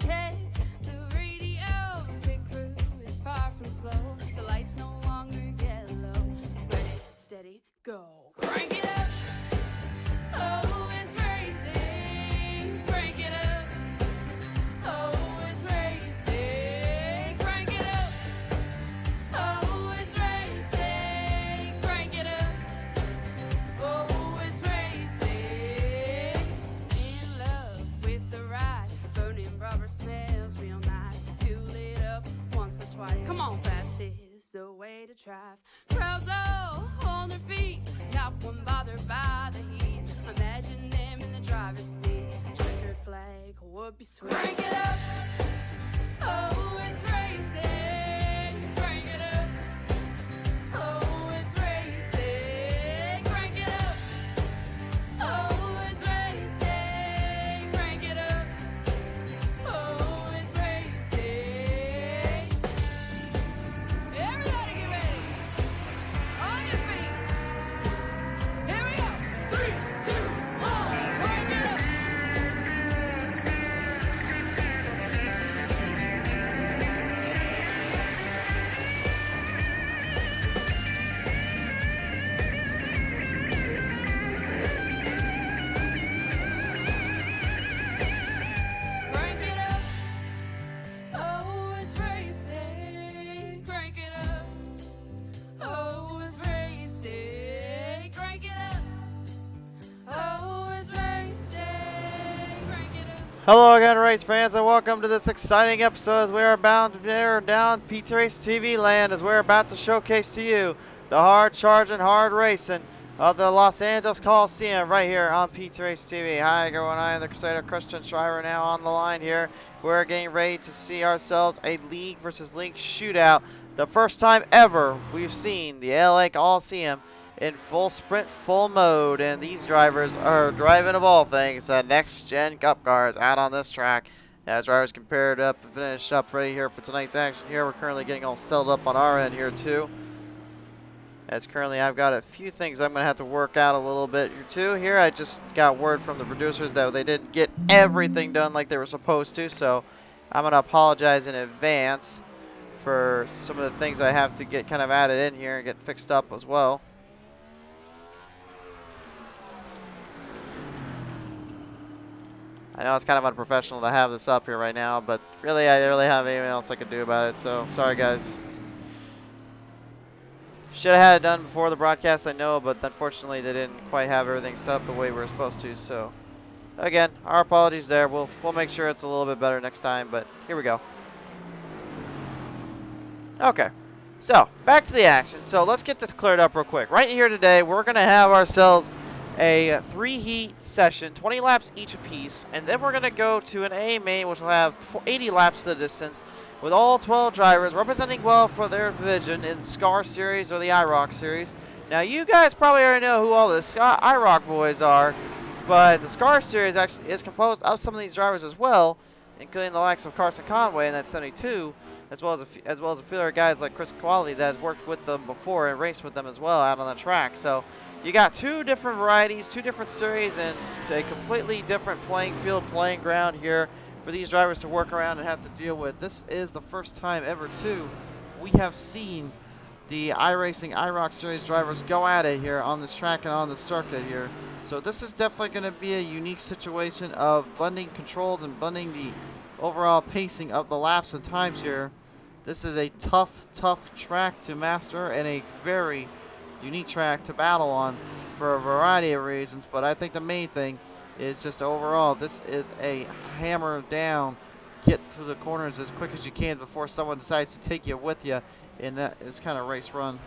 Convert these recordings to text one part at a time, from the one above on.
Check the radio, pit crew is far from slow. The lights no longer yellow. Ready, steady, go. Crank it up. Oh, it's racing. Crank it up. Oh, it's racing. Crank it up. Oh, it's racing. Crank it up. Oh, it's racing. In love with the ride. Burning rubber smells real nice. Fuel it up once or twice. Come on, fast is the way to drive. Crowds all on their feet. Not one bothered by the heat. Imagine them in the driver's seat. Checkered flag would be sweet. Crank it up. Oh, it's racing. Crank it up. Oh, it's racing. Crank it up. Oh, it's racing. Crank it up. Oh, it's racing. Everybody get ready. On your feet. Here we go. 3, 2, 1. Crank it up. Crank it up. Oh, it's racing. Crank it up. Oh, it's racing. Crank it up. Oh, it's racing. Crank it up. Hello again, race fans, and welcome to this exciting episode as we are bound to bear down PTM Racing TV land as we're about to showcase to you the hard charging, hard racing of the Los Angeles Colosseum right here on PTM Racing TV. Hi everyone, I am the Crusader Christian Shriver now on the line here. We're getting ready to see ourselves a league versus league shootout. The first time ever we've seen the LA Coliseum in full sprint, full mode, and these drivers are driving, of all things, the next-gen Cup cars out on this track. As drivers can pair it up and finish up ready here for tonight's action here. We're currently getting all settled up on our end here too. As currently I've got a few things I'm going to have to work out a little bit too here. I just got word from the producers that they didn't get everything done like they were supposed to, so I'm going to apologize in advance for some of the things I have to get kind of added in here and get fixed up as well. I know it's kind of unprofessional to have this up here right now, but really I really have anything else I could do about it, so sorry guys. Should have had it done before the broadcast, I know, but unfortunately they didn't quite have everything set up the way we were supposed to, so again, our apologies there. We'll make sure it's a little bit better next time, but here we go. Okay, so back to the action. So let's get this cleared up real quick. Right here today, we're going to have ourselves a 3-heat session, 20 laps each apiece, and then we're going to go to an A main, which will have 80 laps to the distance, with all 12 drivers representing well for their division in SCAR Series or the IROC Series. Now, you guys probably already know who all the IROC boys are, but the SCAR Series actually is composed of some of these drivers as well, including the likes of Carson Conway in that 72, as well as a few other guys like Chris Qualley that has worked with them before and raced with them as well out on the track. So you got two different varieties, two different series, and a completely different playing field, playing ground here for these drivers to work around and have to deal with. This is the first time ever, too, we have seen the iRacing IROC Series drivers go at it here on this track and on the circuit here. So this is definitely going to be a unique situation of blending controls and blending the overall pacing of the laps and times here. This is a tough track to master and a very unique track to battle on for a variety of reasons, but I think the main thing is just overall this is a hammer down, get to the corners as quick as you can before someone decides to take you with you in this kind of race run.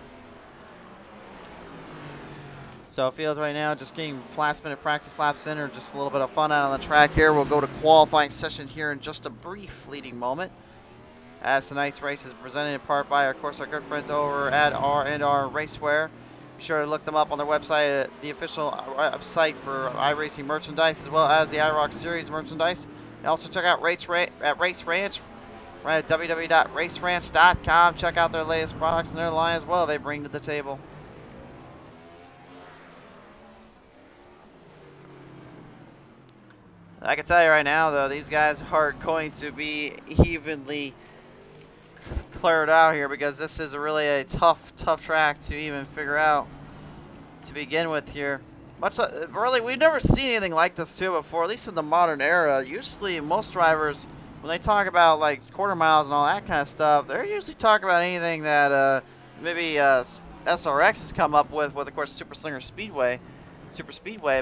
So it feels right now just getting last minute practice laps in or just a little bit of fun out on the track here. We'll go to qualifying session here in just a brief fleeting moment, as tonight's race is presented in part by, of course, our good friends over at R&R Racweear. Be sure to look them up on their website, the official website for iRacing merchandise, as well as the IROC Series merchandise. And also check out Race Ranch, right at www.raceranch.com. Check out their latest products and their line as well they bring to the table. I can tell you right now, though, these guys aren't going to be evenly cleared out here because this is really a tough track to even figure out to begin with here. Much like, really, we've never seen anything like this too before, at least in the modern era. Usually, most drivers, when they talk about like quarter miles and all that kind of stuff, they're usually talking about anything that maybe SRX has come up with of course Super Speedway.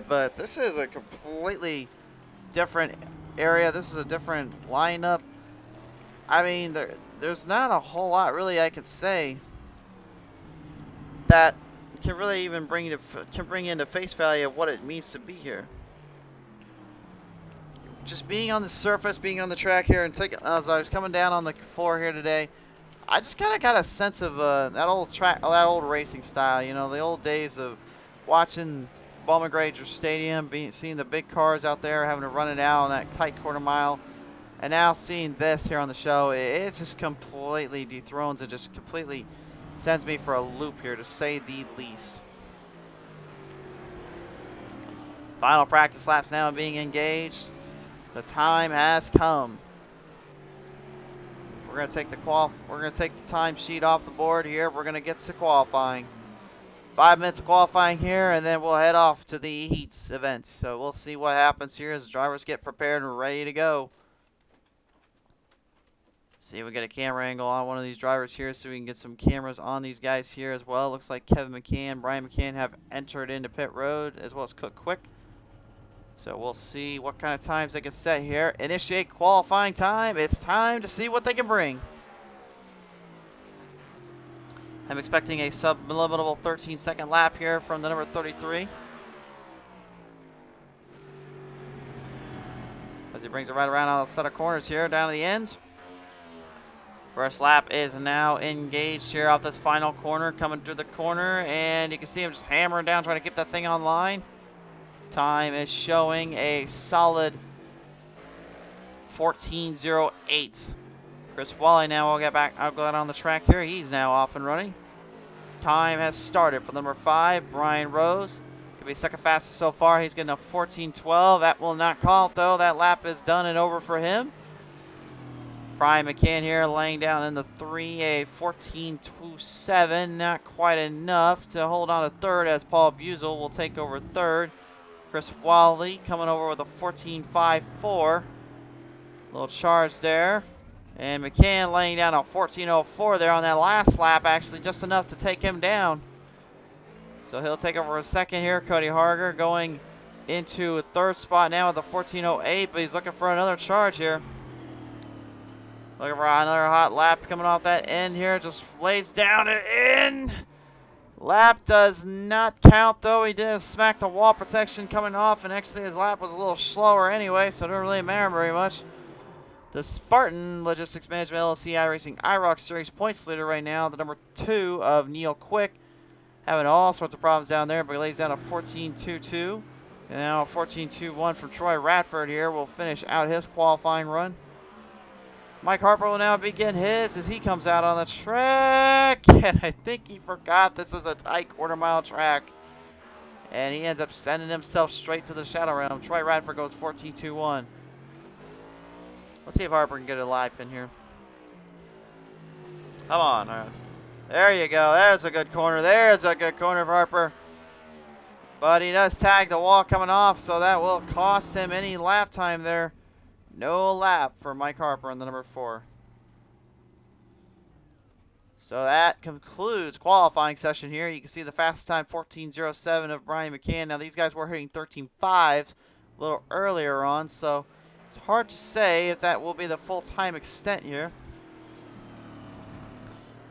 But this is a completely different area. This is a different lineup. I mean, there's not a whole lot really I can say that can really even bring into face value of what it means to be here. Just being on the surface, being on the track here, and as I was coming down on the floor here today, I just kind of got a sense of that old racing style. You know, the old days of watching Bowman Grange Stadium, seeing the big cars out there, having to run it out on that tight quarter mile. And now seeing this here on the show, it just completely dethrones it, just completely sends me for a loop here, to say the least. Final practice laps now being engaged. The time has come. We're gonna take the time sheet off the board here. We're gonna get to qualifying. 5 minutes of qualifying here, and then we'll head off to the heats event. So we'll see what happens here as the drivers get prepared and ready to go. See if we get a camera angle on one of these drivers here so we can get some cameras on these guys here as well. Looks like Kevin McCann, Brian McCann have entered into pit road, as well as Cook Quick. So we'll see what kind of times they can set here. Initiate qualifying time. It's time to see what they can bring. I'm expecting a subliminal 13-second lap here from the number 33. As he brings it right around on the set of corners here, down to the ends. First lap is now engaged here off this final corner, coming through the corner, and you can see him just hammering down, trying to keep that thing on line. Time is showing a solid 14:08. Chris Wally now will get back out on the track here. He's now off and running. Time has started for the number 5, Brian Rose. Could be second fastest so far. He's getting a 14:12. That will not count though. That lap is done and over for him. Brian McCann here laying down in the 3, a 14:27. Not quite enough to hold on to third, as Paul Buzel will take over third. Chris Wally coming over with a 14:54. Little charge there. And McCann laying down a 14:04 there on that last lap, actually just enough to take him down. So he'll take over a second here. Cody Harger going into a third spot now with a 14:08, but he's looking for another charge here. Looking for another hot lap coming off that end here. Just lays down it in. Lap does not count though. He did smack the wall protection coming off, and actually his lap was a little slower anyway, so it didn't really matter very much. The Spartan Logistics Management LLC iRacing IROC Series points leader right now, the number 2 of Neil Quick, having all sorts of problems down there, but he lays down a 14:22. And now a 14:21 from Troy Radford here will finish out his qualifying run. Mike Harper will now begin his as he comes out on the track. And I think he forgot this is a tight quarter-mile track. And he ends up sending himself straight to the Shadow Realm. Troy Radford goes 14:21. Let's see if Harper can get a live pin here. Come on. All right. There you go. There's a good corner. There's a good corner for Harper. But he does tag the wall coming off, so that will cost him any lap time there. No lap for Mike Harper on the number 4. So that concludes qualifying session here. You can see the fastest time 14:07 of Brian McCann. Now these guys were hitting 13:5 a little earlier on, so it's hard to say if that will be the full time extent here.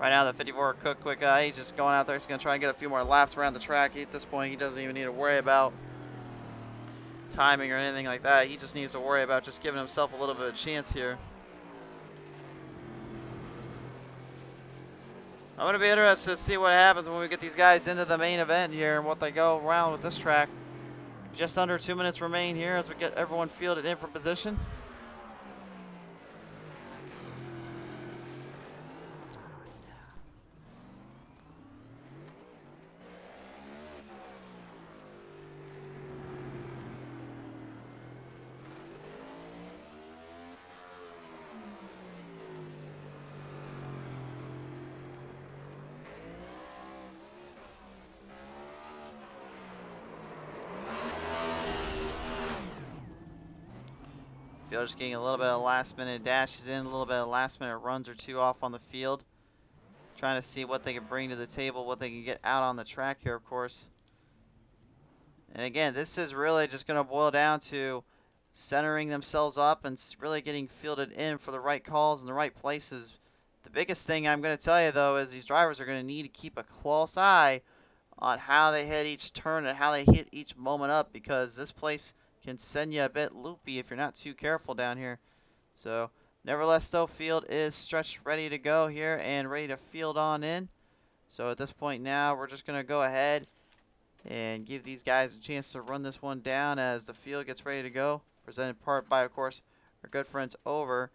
Right now the 54 Cook Quick guy, he's just going out there. He's going to try and get a few more laps around the track. At this point he doesn't even need to worry about timing or anything like that. He just needs to worry about just giving himself a little bit of a chance here. I'm going to be interested to see what happens when we get these guys into the main event here and what they go around with this track. Just under 2 minutes remain here as we get everyone fielded in for position. Field just getting a little bit of last minute dashes in, a little bit of last minute runs or two off on the field. Trying to see what they can bring to the table, what they can get out on the track here, of course. And again, this is really just going to boil down to centering themselves up and really getting fielded in for the right calls in the right places. The biggest thing I'm going to tell you, though, is these drivers are going to need to keep a close eye on how they hit each turn and how they hit each moment up, because this place can send you a bit loopy if you're not too careful down here. So, nevertheless, though, field is stretched ready to go here and ready to field on in. So at this point now, we're just going to go ahead and give these guys a chance to run this one down as the field gets ready to go. Presented in part by, of course, our good friends over.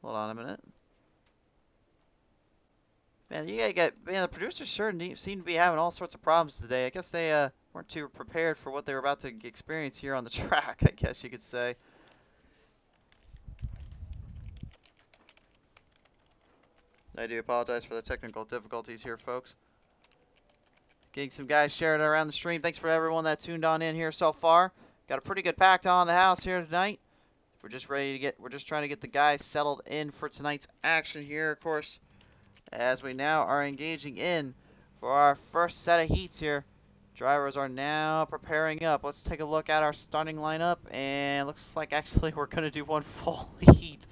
Hold on a minute. Man, the producers sure seem to be having all sorts of problems today. I guess they weren't too prepared for what they were about to experience here on the track, I guess you could say. I do apologize for the technical difficulties here, folks. Getting some guys sharing it around the stream. Thanks for everyone that tuned on in here so far. Got a pretty good pack on the house here tonight. We're just trying to get the guys settled in for tonight's action here, of course, as we now are engaging in for our first set of heats here. Drivers are now preparing up. Let's take a look at our starting lineup, and looks like actually we're going to do one full heat.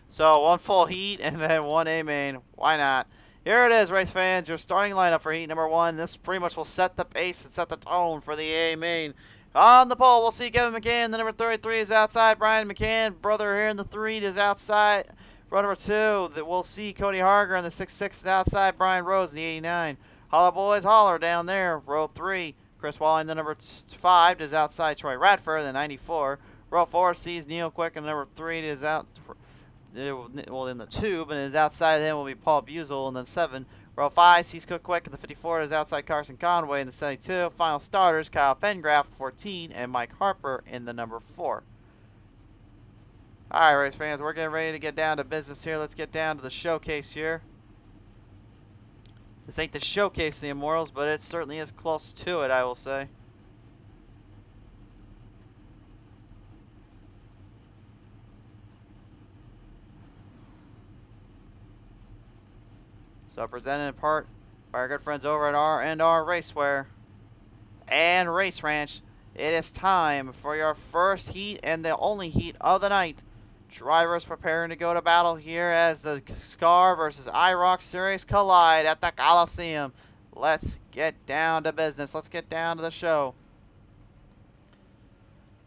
So one full heat and then one A main. Why not? Here it is, race fans. Your starting lineup for heat number 1. This pretty much will set the pace and set the tone for the A main. On the pole, we'll see Kevin McCann. The number 33 is outside. Brian McCann, brother here in the 3 is outside. Row number 2, we'll see Cody Harger in the 6'6 is outside. Brian Rose in the 89. Holla Boys Holler down there. Row 3, Chris Walling, the number 5 is outside. Troy Radford, the 94. Row 4 sees Neil Quick, and the number 3 is out. Well, in the 2, but is outside of him will be Paul Buzel in the 7. Row 5 sees Cook Quick, and the 54 is outside Carson Conway in the 72. Final starters, Kyle Pengraft, 14, and Mike Harper in the number 4. Alright, race fans, we're getting ready to get down to business here. Let's get down to the showcase here. This ain't the showcase of the Immortals, but it certainly is close to it, I will say. So presented in part by our good friends over at R&R Racweear and Race Ranch. It is time for your first heat and the only heat of the night. Drivers preparing to go to battle here as the SCAR versus IROC series collide at the Colosseum. Let's get down to business. Let's get down to the show.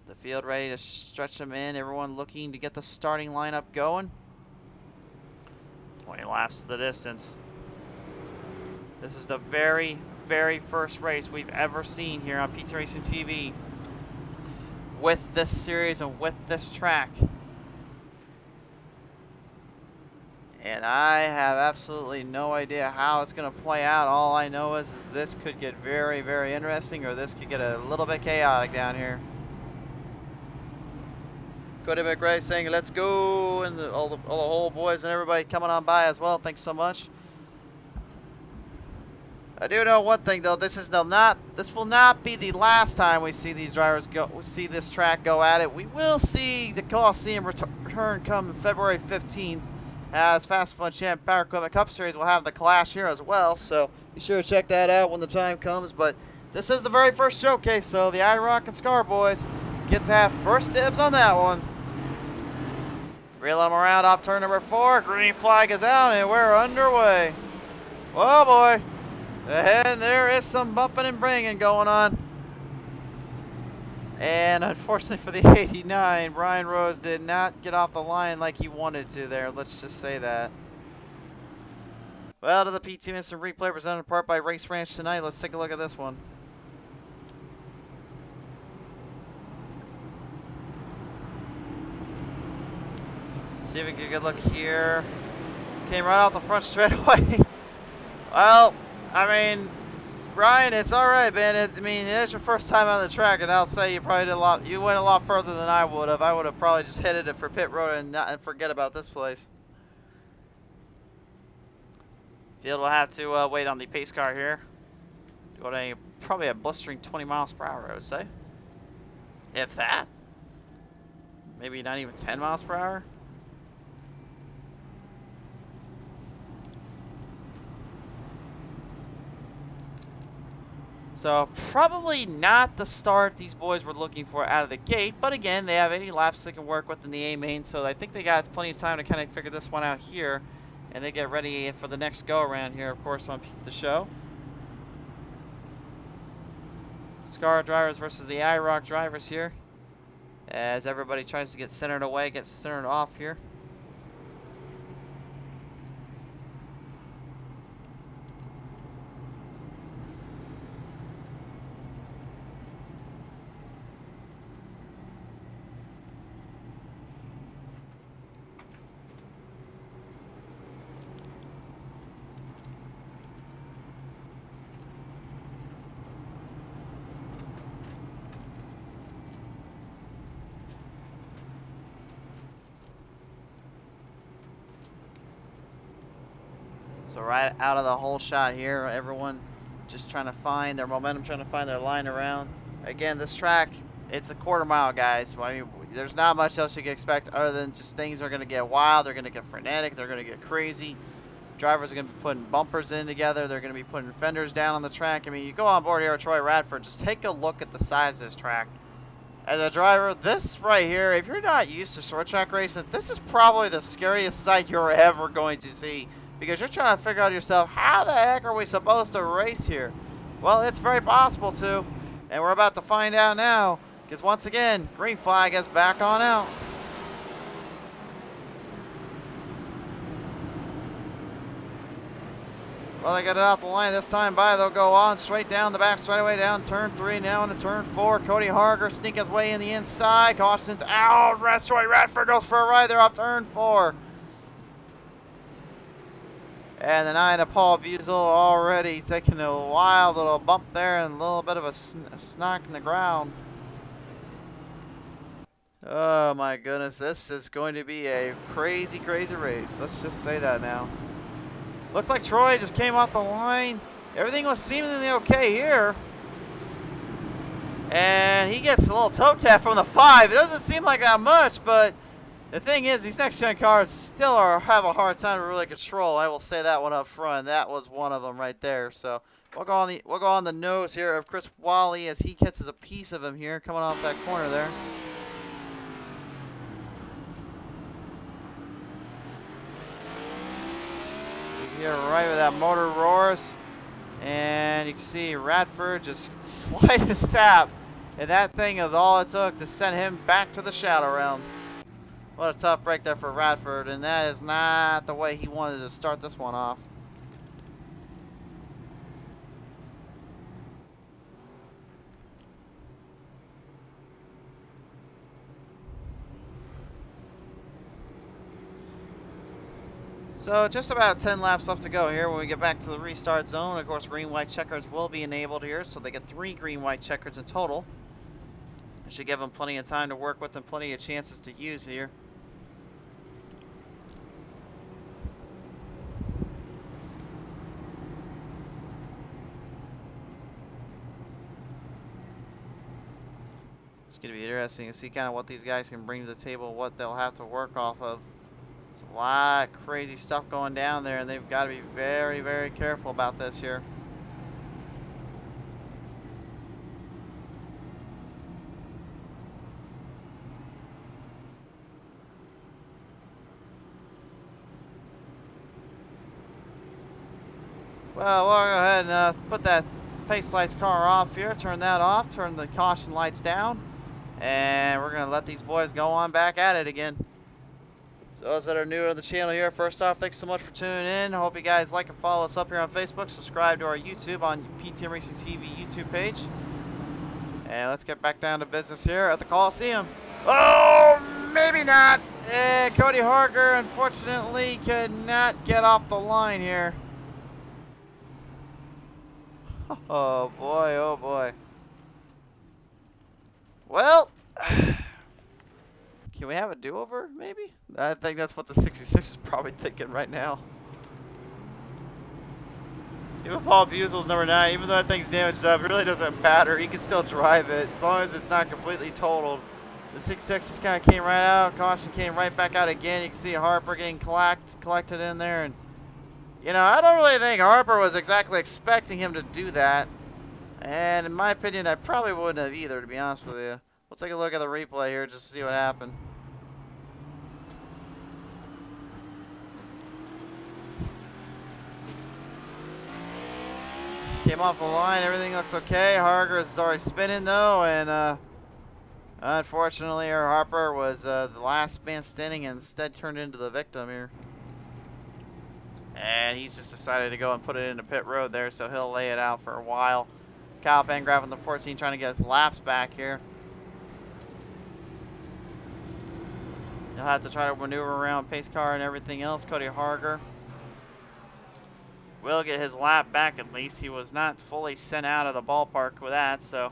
The field ready to stretch them in. Everyone looking to get the starting lineup going. 20 laps to the distance. This is the very, very first race we've ever seen here on PTM Racing TV with this series and with this track. And I have absolutely no idea how it's going to play out. All I know is this could get very, very interesting, or this could get a little bit chaotic down here. Cody McRae saying, let's go, and all the whole boys and everybody coming on by as well. Thanks so much. I do know one thing though, this will not be the last time we see these drivers see this track go at it. We will see the Colosseum return come February 15th as Fast Fun Champ Power Equipment Cup Series will have the clash here as well. So be sure to check that out when the time comes. But this is the very first showcase, so the IROC and SCAR boys get to have first dibs on that one. Reel them around off turn number 4. Green flag is out and we're underway. Oh boy. And there is some bumping and bringing going on. And unfortunately for the 89, Brian Rose did not get off the line like he wanted to there. Let's just say that. Well, to the PTM Instant Replay presented in part by Race Ranch tonight. Let's take a look at this one. See if we can get a good look here. Came right off the front straightaway. Well, I mean, Brian, it's all right, man. I mean, it's your first time on the track, and I'll say you probably did you went a lot further than I would have. I would have probably just headed it for pit road and forget about this place. Field will have to wait on the pace car here. Going probably a blistering 20 miles per hour, I would say. If that. Maybe not even 10 miles per hour. So probably not the start these boys were looking for out of the gate, but again, they have 80 laps they can work with in the A main, so I think they got plenty of time to kind of figure this one out here, and they get ready for the next go around here, of course, on the show. Scar drivers versus the IROC drivers here, as everybody tries to get centered away, get centered off here. So right out of the whole shot here, everyone just trying to find their momentum, trying to find their line around. Again, this track, it's a quarter mile, guys. I mean, there's not much else you can expect other than just things are going to get wild, they're going to get frenetic, they're going to get crazy. Drivers are going to be putting bumpers in together, they're going to be putting fenders down on the track. I mean, you go on board here with Troy Radford, just take a look at the size of this track. As a driver, this right here, if you're not used to short track racing, this is probably the scariest sight you're ever going to see. Because you're trying to figure out yourself, how the heck are we supposed to race here? Well, it's very possible to. And we're about to find out now. Because once again, green flag is back on out. Well, they get it out the line this time by. They'll go on straight down the back straightaway down turn 3, now into turn 4. Cody Harger sneak his way in the inside. Caution's out. Troy Radford goes for a ride there off turn 4. And the 9 of Paul Buzel already taking a wild little bump there and a little bit of a snock in the ground. Oh my goodness, this is going to be a crazy, crazy race. Let's just say that now. Looks like Troy just came off the line. Everything was seemingly okay here. And he gets a little toe tap from the 5. It doesn't seem like that much, but the thing is, these next-gen cars still have a hard time to really control. I will say that one up front. That was one of them right there. So we'll go on the nose here of Chris Wally as he catches a piece of him here coming off that corner there. You hear right where that motor roars, and you can see Radford just slide his tap, and that thing is all it took to send him back to the shadow realm. What a tough break there for Radford, and that is not the way he wanted to start this one off. So just about 10 laps left to go here when we get back to the restart zone. Of course, green-white checkers will be enabled here, so they get 3 green-white checkers in total. It should give them plenty of time to work with and plenty of chances to use here. It's going to be interesting to see kind of what these guys can bring to the table, what they'll have to work off of. There's a lot of crazy stuff going down there, and they've got to be very, very careful about this here. Well, we'll go ahead and put that pace lights car off here, turn that off, turn the caution lights down, and we're going to let these boys go on back at it again. Those that are new to the channel here, first off, thanks so much for tuning in. I hope you guys like and follow us up here on Facebook. Subscribe to our YouTube on PTM Racing TV YouTube page. And let's get back down to business here at the Colosseum. Oh, maybe not. Cody Harger, unfortunately, could not get off the line here. Oh boy, oh boy. Well, can we have a do-over, maybe? I think that's what the 66 is probably thinking right now. Even Paul Busel's number 9, even though that thing's damaged up, it really doesn't matter. He can still drive it as long as it's not completely totaled. The 6-6 just kind of came right out. Caution came right back out again. You can see Harper getting collected in there. And, you know, I don't really think Harper was exactly expecting him to do that. And in my opinion, I probably wouldn't have either, to be honest with you. We'll take a look at the replay here just to see what happened. Came off the line, everything looks okay. Harger is already spinning though, and unfortunately our Harper was the last man standing and instead turned into the victim here. And he's just decided to go and put it into pit road there, so he'll lay it out for a while. Kyle Pengraff on the 14 trying to get his laps back here. He'll have to try to maneuver around pace car and everything else. Cody Harger will get his lap back at least. He was not fully sent out of the ballpark with that, so.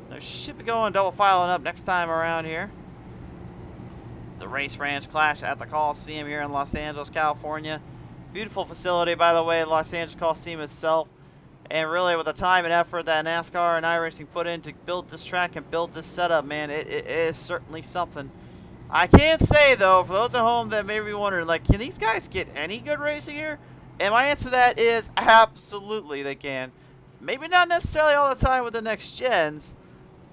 There should be going double filing up next time around here. The Race Ranch Clash at the Colosseum here in Los Angeles, California. Beautiful facility, by the way, Los Angeles Coliseum itself. And really, with the time and effort that NASCAR and iRacing put in to build this track and build this setup, man, it is certainly something. I can't say, though, for those at home that may be wondering, like, can these guys get any good racing here? And my answer to that is absolutely they can. Maybe not necessarily all the time with the next gens,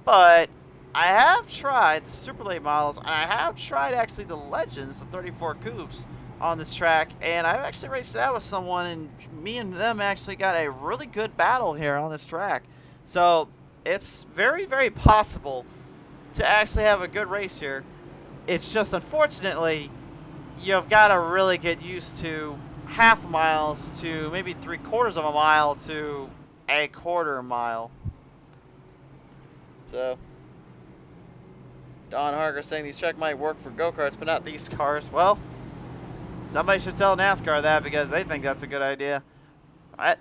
but I have tried the Super Late models, and I have tried actually the Legends, the 34 Coupes, on this track, and I've actually raced it out with someone, and me and them actually got a really good battle here on this track. So it's very, very possible to actually have a good race here. It's just, unfortunately, you've got to really get used to half miles to maybe 3/4 of a mile to a quarter mile. So, Don Harger saying these tracks might work for go-karts, but not these cars. Well, somebody should tell NASCAR that because they think that's a good idea.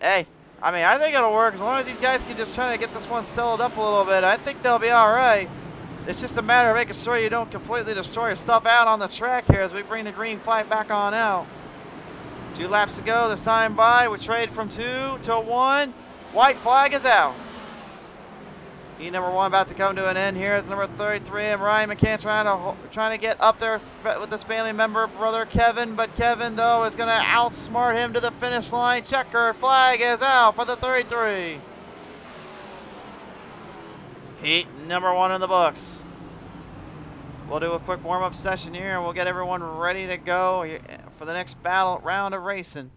Hey, I mean, I think it'll work as long as these guys can just try to get this one settled up a little bit. I think they'll be all right. It's just a matter of making sure you don't completely destroy your stuff out on the track here as we bring the green flag back on out. 2 laps to go this time by. We trade from 2 to 1. White flag is out. Heat number 1 about to come to an end here. It's number 33 and Ryan McCann trying to get up there with his family member, brother Kevin. But Kevin, though, is going to outsmart him to the finish line. Checker flag is out for the 33. Heat number 1 in the books. We'll do a quick warm-up session here, and we'll get everyone ready to go for the next battle round of racing.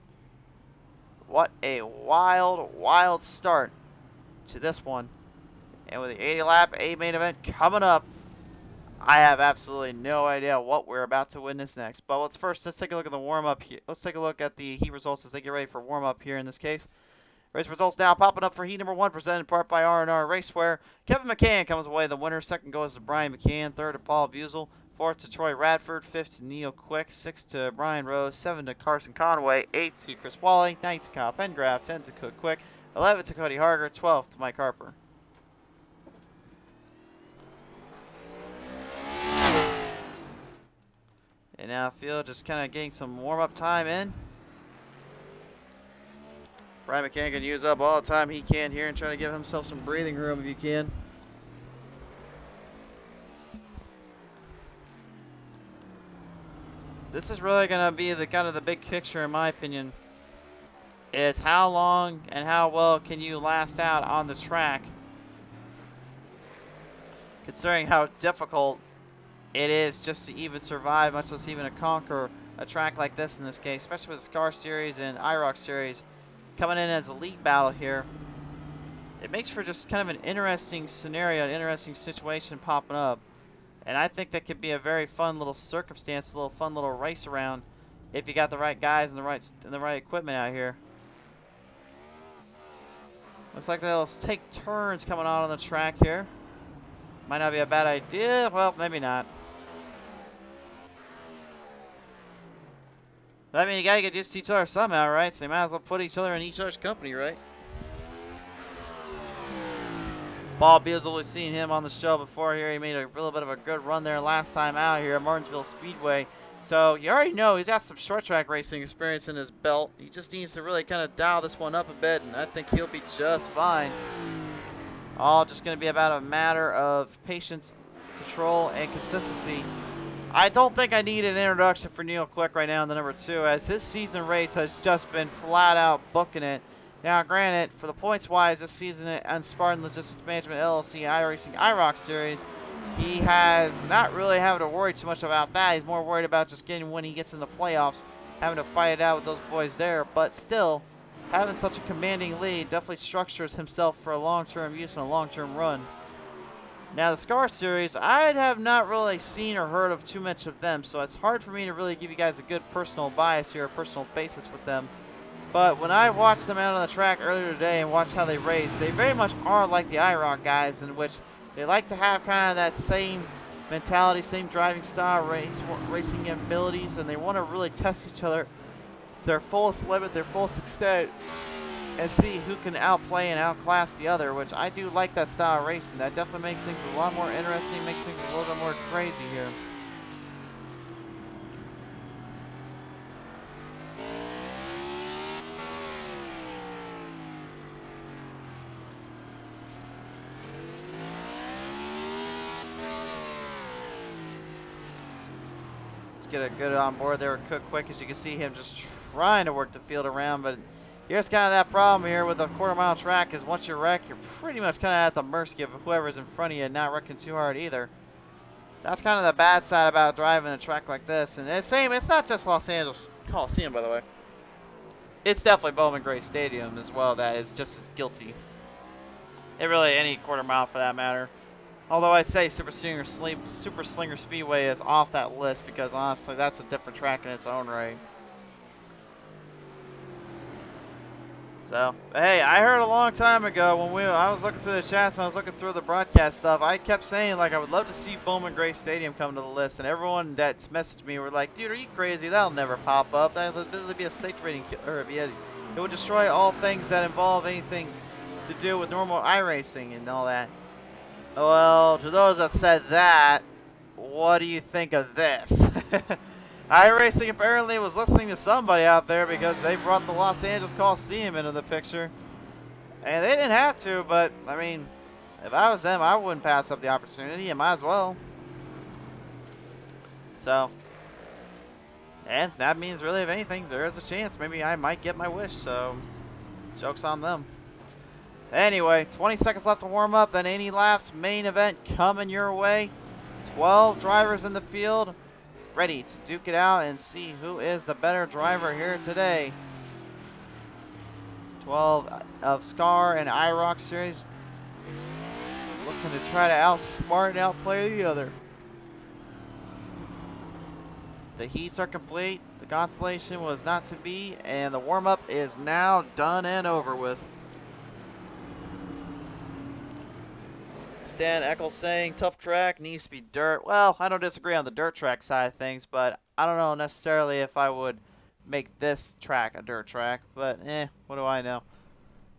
What a wild, wild start to this one. And with the 80 lap A main event coming up, I have absolutely no idea what we're about to witness next. But let's take a look at the warm-up here. Let's take a look at the heat results as they get ready for warm-up here in this case. Race results now popping up for heat number 1, presented in part by R&R Racweear. Kevin McCann comes away the winner. Second goes to Brian McCann. Third to Paul Busel. Fourth to Troy Radford. Fifth to Neil Quick. Sixth to Brian Rose. 7 to Carson Conway. 8 to Chris Wally. 9 to Kyle Pengraff. 10 to Cook Quick. 11 to Cody Harger. 12 to Mike Harper. And now field just kind of getting some warm-up time in. Brian McCann can use up all the time he can here and try to give himself some breathing room if you can. This is really going to be the kind of the big picture in my opinion. Is how long and how well can you last out on the track? Considering how difficult it is just to even survive, much less even to conquer a track like this in this case, especially with the Scar Series and IROC Series coming in as a league battle here. It makes for just kind of an interesting scenario, an interesting situation popping up. And I think that could be a very fun little circumstance, a little fun little race around if you got the right guys and the right equipment out here. Looks like they'll take turns coming out on the track here. Might not be a bad idea. Well, maybe not. I mean, you gotta get used to each other somehow, right? So you might as well put each other in each other's company, right? Paul Busel, we've seen him on the show before here. He made a little bit of a good run there last time out here at Martinsville Speedway. So you already know he's got some short track racing experience in his belt. He just needs to really kind of dial this one up a bit, and I think he'll be just fine. All just going to be about a matter of patience, control, and consistency. I don't think I need an introduction for Neil Quick right now in the number 2, as his season race has just been flat out booking it. Now, granted, for the points wise, this season on Spartan Logistics Management LLC iRacing IROC Series, he has not really having to worry too much about that. He's more worried about just getting when he gets in the playoffs, having to fight it out with those boys there. But still, having such a commanding lead definitely structures himself for a long-term use and a long-term run. Now, the Scar Series, I have not really seen or heard of too much of them, so it's hard for me to really give you guys a good personal bias here, a personal basis with them. But when I watched them out on the track earlier today and watched how they race, they very much are like the IROC guys, in which they like to have kind of that same mentality, same driving style, racing abilities, and they want to really test each other to their fullest limit, their fullest extent, and see who can outplay and outclass the other, which I do like that style of racing. That definitely makes things a lot more interesting, makes things a little bit more crazy here. Get a good on board there with Cook Quick, as you can see him just trying to work the field around, but here's kind of that problem here with a quarter-mile track, is once you wreck, you're pretty much kind of at the mercy of whoever's in front of you and not wrecking too hard either. That's kind of the bad side about driving a track like this. And it's not just Los Angeles Coliseum, by the way. It's definitely Bowman Gray Stadium as well that is just as guilty. It really, any quarter mile for that matter. Although I say Super Slinger Speedway is off that list because honestly that's a different track in its own right. So, hey, I heard a long time ago when I was looking through the chats and I was looking through the broadcast stuff, I kept saying like I would love to see Bowman Gray Stadium come to the list, and everyone that's messaged me were like, dude, are you crazy? That'll never pop up. That'll be a safety rating killer. It would destroy all things that involve anything to do with normal iRacing and all that. Well, to those that said that, what do you think of this? iRacing apparently was listening to somebody out there because they brought the Los Angeles Coliseum into the picture. And they didn't have to, but, I mean, if I was them, I wouldn't pass up the opportunity. You might as well. So, and that means really, if anything, there is a chance maybe I might get my wish, so joke's on them. Anyway, 20 seconds left to warm up, then 80 laps, main event coming your way. 12 drivers in the field, ready to duke it out and see who is the better driver here today. 12 of Scar and IROC Series, looking to try to outsmart and outplay the other. The heats are complete, the constellation was not to be, and the warm-up is now done and over with. Stan Eckel saying tough track needs to be dirt. Well, I don't disagree on the dirt track side of things, but I don't know necessarily if I would make this track a dirt track, but what do I know?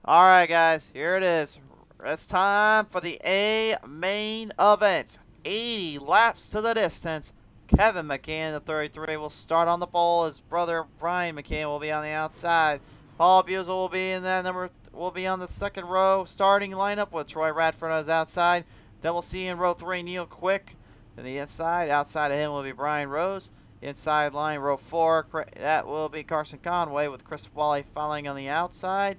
Alright guys, here it is. It's time for the A main event. 80 laps to the distance. Kevin McCann, the 33, will start on the pole. His brother Brian McCann will be on the outside. Paul Buzel will be in that will be on the second row starting lineup with Troy Radford on his outside. Then we'll see in row 3 Neil Quick in the inside. Outside of him will be Brian Rose. Inside line row 4, that will be Carson Conway with Chris Wally following on the outside.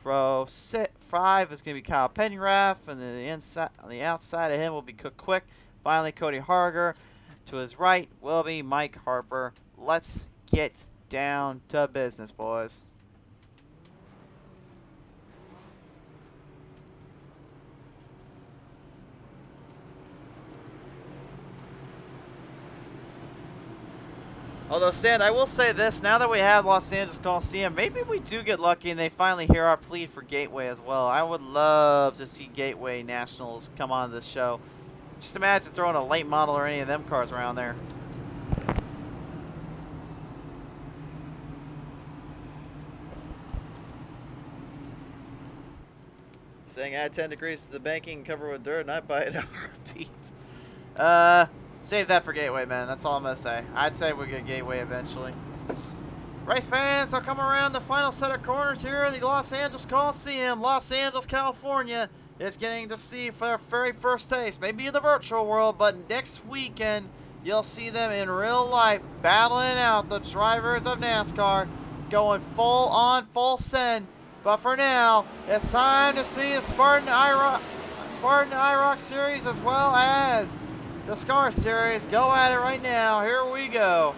Row 5 is going to be Kyle Penrath, and then on the outside of him will be Cook Quick. Finally, Cody Harger. To his right will be Mike Harper. Let's get down to business, boys. Although, Stan, I will say this, now that we have Los Angeles Coliseum, maybe we do get lucky and they finally hear our plea for Gateway as well. I would love to see Gateway Nationals come on this show. Just imagine throwing a late model or any of them cars around there. Saying add 10 degrees to the banking, cover with dirt, and I buy it at a heartbeat. Save that for Gateway, man. That's all I'm gonna say. I'd say we'll get Gateway eventually. Race fans are coming around the final set of corners here at the Los Angeles Coliseum, Los Angeles, California. It's getting to see for their very first taste, maybe in the virtual world, but next weekend you'll see them in real life battling out the drivers of NASCAR, going full on, full send. But for now, it's time to see the Spartan IROC series as well as the SCAR series. Go at it right now. Here we go.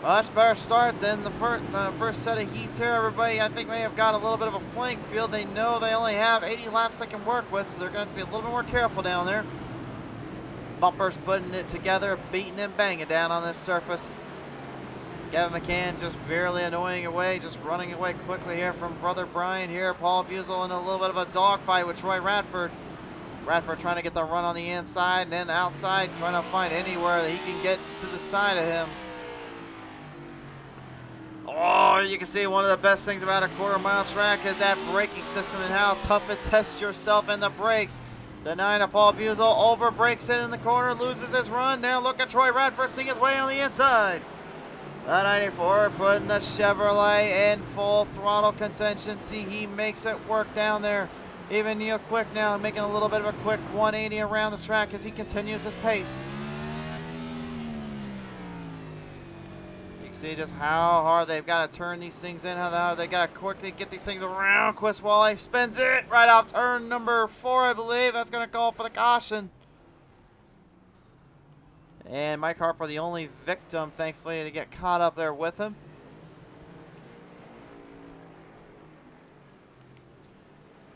Much better start than the first set of heats here. Everybody, I think, may have got a little bit of a playing field. They know they only have 80 laps they can work with, so they're going to have to be a little bit more careful down there. Bumpers putting it together, beating and banging down on this surface. Kevin McCann just barely annoying away, just running away quickly here from brother Brian here. Paul Buzel in a little bit of a dogfight with Troy Radford. Radford trying to get the run on the inside and then outside, trying to find anywhere that he can get to the side of him. Oh, you can see one of the best things about a quarter-mile track is that braking system and how tough it tests yourself in the brakes. The 9 of Paul Buzel over brakes it in the corner, loses his run. Now look at Troy Radford seeing his way on the inside. The 94 putting the Chevrolet in full throttle contention. See, he makes it work down there. Even Neil Quick now making a little bit of a quick 180 around the track as he continues his pace. See just how hard they've got to turn these things in, how they got to quickly get these things around. Chris Wally spins it right off turn number 4, I believe. That's going to call for the caution. And Mike Harper, the only victim, thankfully, to get caught up there with him.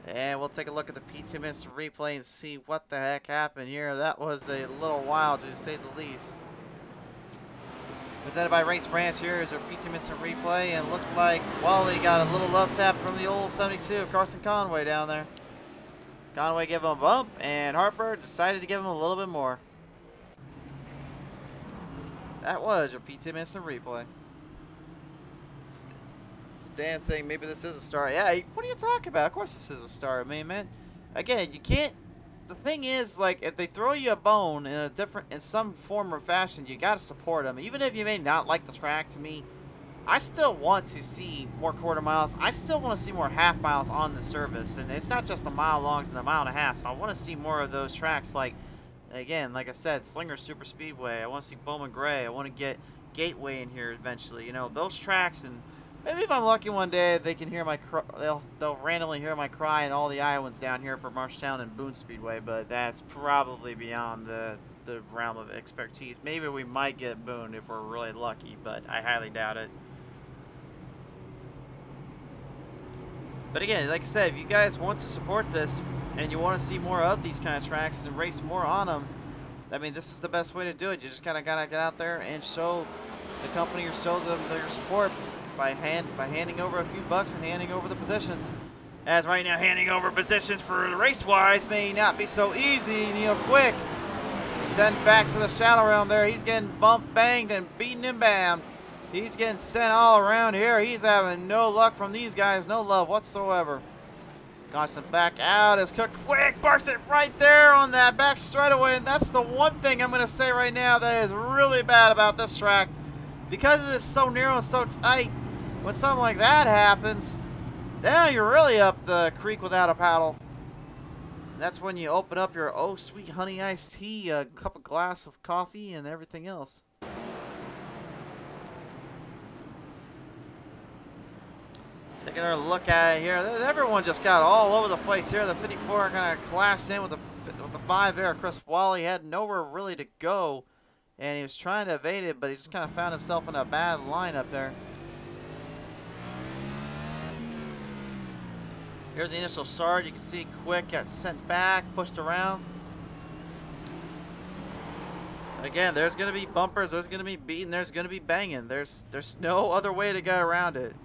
And we'll take a look at the PTM Instant Replay and see what the heck happened here. That was a little wild, to say the least. Presented by Race Branch here is our PTM Instant Replay, and looked like Wally got a little love tap from the old 72, Carson Conway down there. Conway gave him a bump, and Harper decided to give him a little bit more. That was your PTM Instant Replay. Stan saying maybe this is a star. Yeah, what are you talking about? Of course this is a star. I mean, man, again, you can't. The thing is, like, if they throw you a bone in some form or fashion, you gotta support them. Even if you may not like the track, to me, I still want to see more quarter miles. I still want to see more half miles on the service, and it's not just the mile longs and the mile and a half. So I want to see more of those tracks. Like, again, like I said, Slinger Super Speedway. I want to see Bowman Gray. I want to get Gateway in here eventually. You know, those tracks, and maybe if I'm lucky one day, they can hear my they'll randomly hear my cry and all the Iowans down here for Marshtown and Boone Speedway, but that's probably beyond the realm of expertise. Maybe we might get Boone if we're really lucky, but I highly doubt it. But again, like I said, if you guys want to support this and you want to see more of these kind of tracks and race more on them, I mean, this is the best way to do it. You just gotta get out there and show the company or show them your support by handing over a few bucks and handing over the positions. As right now, handing over positions for the race-wise may not be so easy. Neil Quick sent back to the shadow realm there. He's getting bumped, banged, and beaten and bammed. He's getting sent all around here. He's having no luck from these guys. No love whatsoever. Constant back out as Cook Quick parks it right there on that back straightaway. And that's the one thing I'm going to say right now that is really bad about this track. Because it is so narrow and so tight, when something like that happens, then you're really up the creek without a paddle. That's when you open up your oh sweet honey iced tea, a cup of glass of coffee, and everything else. Taking another look at it here. Everyone just got all over the place here. The 54 kind of clashed in with the 5 there. Chris Wally had nowhere really to go, and he was trying to evade it, but he just kind of found himself in a bad lineup there. Here's the initial start. You can see Quick got sent back, pushed around. Again, there's going to be bumpers, there's going to be beating, there's going to be banging. There's no other way to go around it.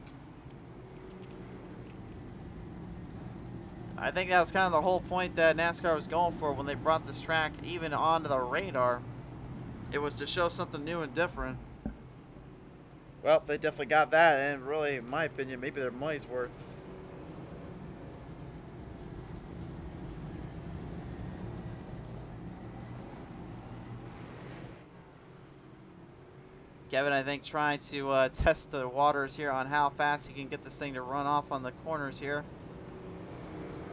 I think that was kind of the whole point that NASCAR was going for when they brought this track even onto the radar. It was to show something new and different. Well, they definitely got that, and really, in my opinion, maybe their money's worth. Kevin, I think, trying to test the waters here on how fast he can get this thing to run off on the corners here.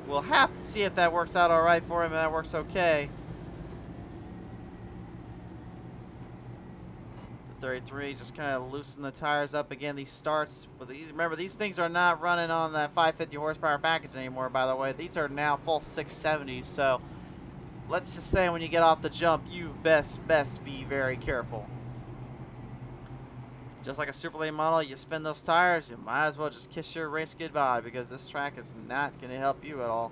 We'll have to see if that works out all right for him, and that works okay. The 33 just kind of loosen the tires up again. These starts, but remember, these things are not running on that 550 horsepower package anymore, by the way. These are now full 670s, so let's just say when you get off the jump, you best be very careful. Just like a super late model, you spin those tires, you might as well just kiss your race goodbye, because this track is not going to help you at all.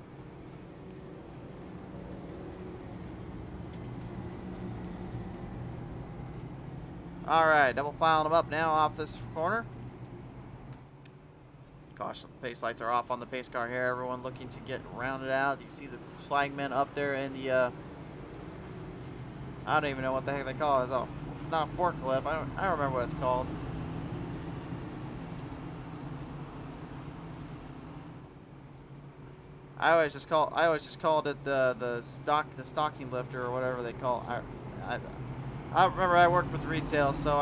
Alright, double filing them up now off this corner. Caution, pace lights are off on the pace car here. Everyone looking to get rounded out. You see the flagmen up there in the, I don't even know what the heck they call it. It's not a forklift. I don't remember what it's called. I always just called it the stocking lifter or whatever they call it. I remember I worked with retail, so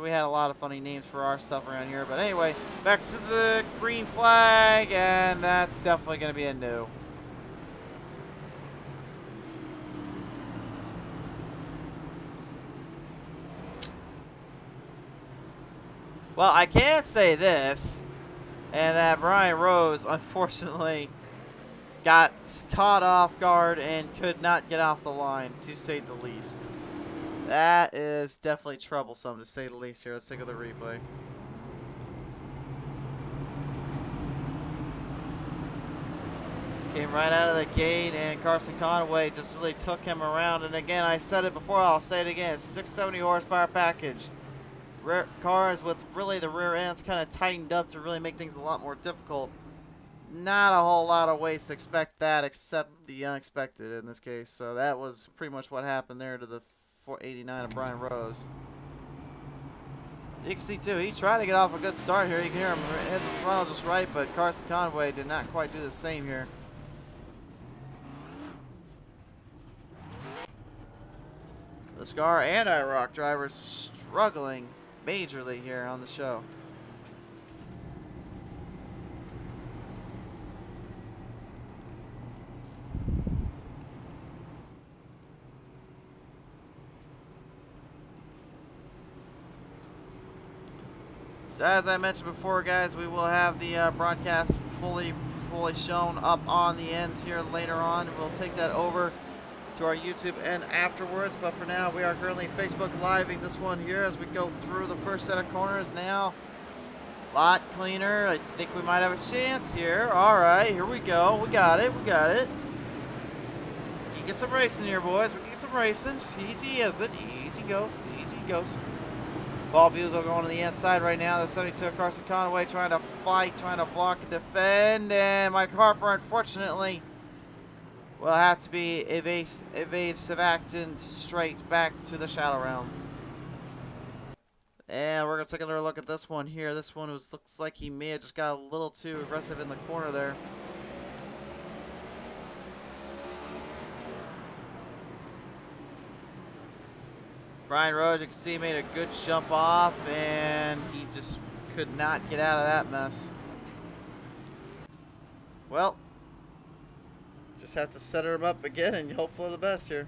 we had a lot of funny names for our stuff around here. But anyway, back to the green flag, and that's definitely going to be a no. Well, I can say this, and that Brian Rose, unfortunately, got caught off guard and could not get off the line, to say the least. That is definitely troublesome, to say the least here. Let's take a look at the replay. Came right out of the gate, and Carson Conway just really took him around. And again, I said it before, I'll say it again. It's 670 horsepower package. Rear cars with really the rear ends kind of tightened up to really make things a lot more difficult. Not a whole lot of ways to expect that, except the unexpected in this case. So that was pretty much what happened there to the 489 of Brian Rose. You can see too, he tried to get off a good start here. You can hear him hit the throttle just right, but Carson Conway did not quite do the same here. The Scar and IROC drivers struggling majorly here on the show. So as I mentioned before, guys, we will have the broadcast fully shown up on the ends here later on. We'll take that over to our YouTube and afterwards, but for now we are currently Facebook Living this one here as we go through the first set of corners now. A lot cleaner. I think we might have a chance here. Alright, here we go. We got it. We can get some racing here, boys. We can get some racing. Just easy as it. Easy goes. Easy goes. Ball Buzo going to the inside right now. The 72 Carson Conway trying to fight, trying to block and defend. And Mike Harper, unfortunately, will have to be evasive acting straight back to the shadow realm. And we're going to take another look at this one here. This one looks like he may have just got a little too aggressive in the corner there. Brian Rose, you can see, made a good jump off, and he just could not get out of that mess. Well, just have to set him up again and hope for the best here.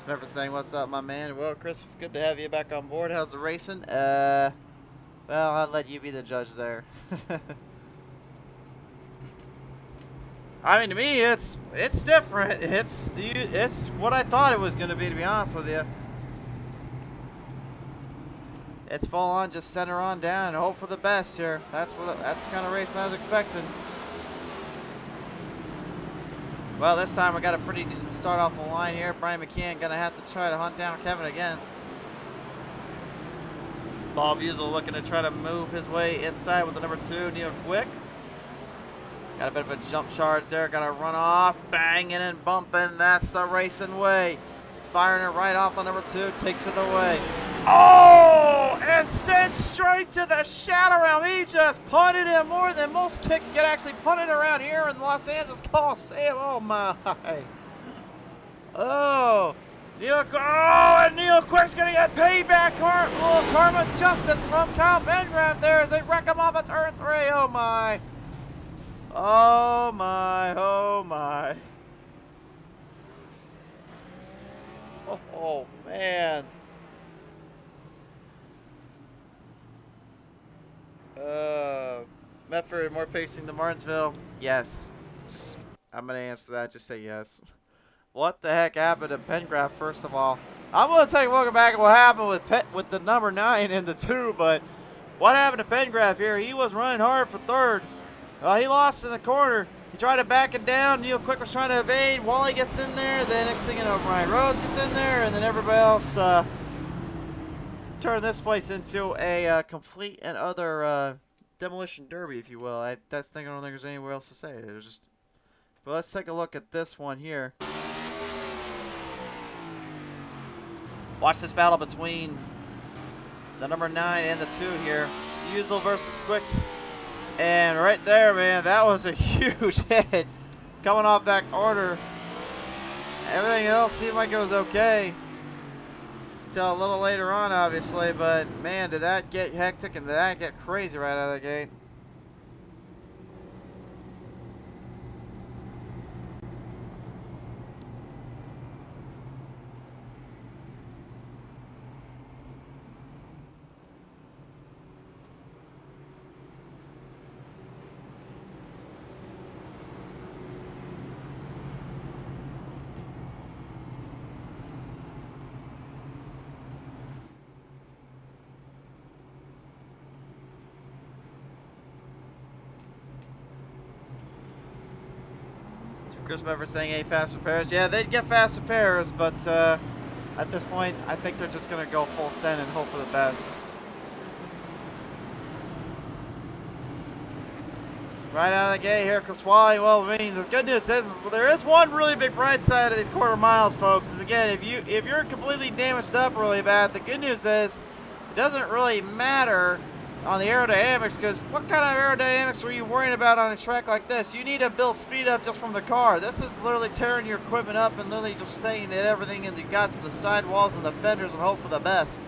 Remember saying, "What's up, my man?" Well, Chris, good to have you back on board. How's the racing? Well, I'll let you be the judge there. I mean, to me, it's different. It's what I thought it was gonna be, to be honest with you. It's full on, just center on down and hope for the best here. That's the kind of racing I was expecting. Well, this time we got a pretty decent start off the line here. Brian McKeon gonna have to try to hunt down Kevin again. Bob Uzel looking to try to move his way inside with the number 2, Neil Quick. Got a bit of a jump charge there. Got to run off, banging and bumping. That's the racing way. Firing it right off the number 2, takes it away. Oh, and sent straight to the shadow realm. He just punted him more than most kicks get actually punted around here in the Los Angeles Coliseum. Oh my. Oh. And Neil Quick's gonna get payback. Little karma justice from Kyle Bengraf there as they wreck him off at turn 3. Oh my. Oh my. Oh my. Oh man. Medford, more pacing than Martinsville? Yes. I'm gonna answer that. Just say yes. What the heck happened to Pengraf, first of all? I'm going to take a look back at what happened with the number 9 and the 2, but what happened to Pengraf here? He was running hard for 3rd. He lost in the corner. He tried to back it down. Neil Quick was trying to evade. Wally gets in there. Then next thing you know, Brian Rose gets in there, and then everybody else turned this place into a complete and utter demolition derby, if you will. I don't think there's anywhere else to say it. It was just. But let's take a look at this one here. Watch this battle between the number 9 and the 2 here. Usual versus Quick. And right there, man, that was a huge hit coming off that corner. Everything else seemed like it was okay until a little later on, obviously. But, man, did that get hectic and did that get crazy right out of the gate. Chris Bever saying, "Hey, fast repairs." Yeah, they'd get fast repairs, but at this point, I think they're just going to go full send and hope for the best. Right out of the gate, here comes Wally. Well, I mean, the good news is there is one really big bright side of these quarter miles, folks. Is again, if you're completely damaged up really bad, the good news is it doesn't really matter on the aerodynamics, because what kind of aerodynamics were you worrying about on a track like this? You need to build speed up just from the car. This is literally tearing your equipment up and literally just staying at everything and you got to the sidewalls and the fenders and hope for the best.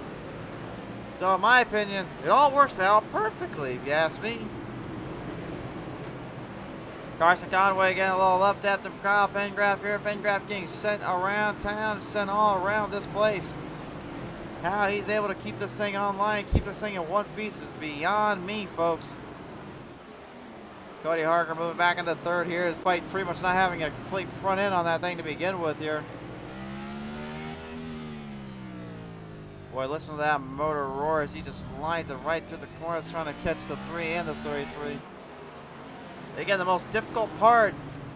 So in my opinion, it all works out perfectly, if you ask me. Carson Conway getting a little left after Kyle Pengraf here. Pengraf getting sent around town, sent all around this place. How he's able to keep this thing online, keep this thing in one piece is beyond me, folks. Cody Harker moving back into 3rd here, despite pretty much not having a complete front end on that thing to begin with here. Boy, listen to that motor roar as he just lines it right through the corners, trying to catch the 3 and the 33. Again, the most difficult part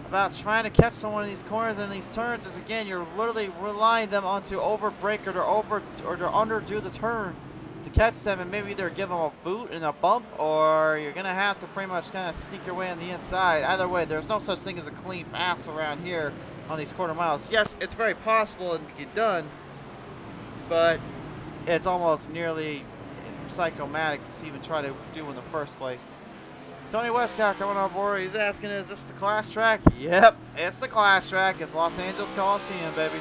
about trying to catch someone in these corners and these turns is, again, you're literally relying them onto overbrake or to underdo the turn to catch them, and maybe either give them a boot and a bump, or you're gonna have to pretty much kind of sneak your way on the inside. Either way, there's no such thing as a clean pass around here on these quarter miles. Yes, it's very possible it can get done, but it's almost nearly psychomatic to even try to do in the first place. Tony Westcott coming on board. He's asking, is this the class track? Yep, it's the class track. It's Los Angeles Coliseum, baby.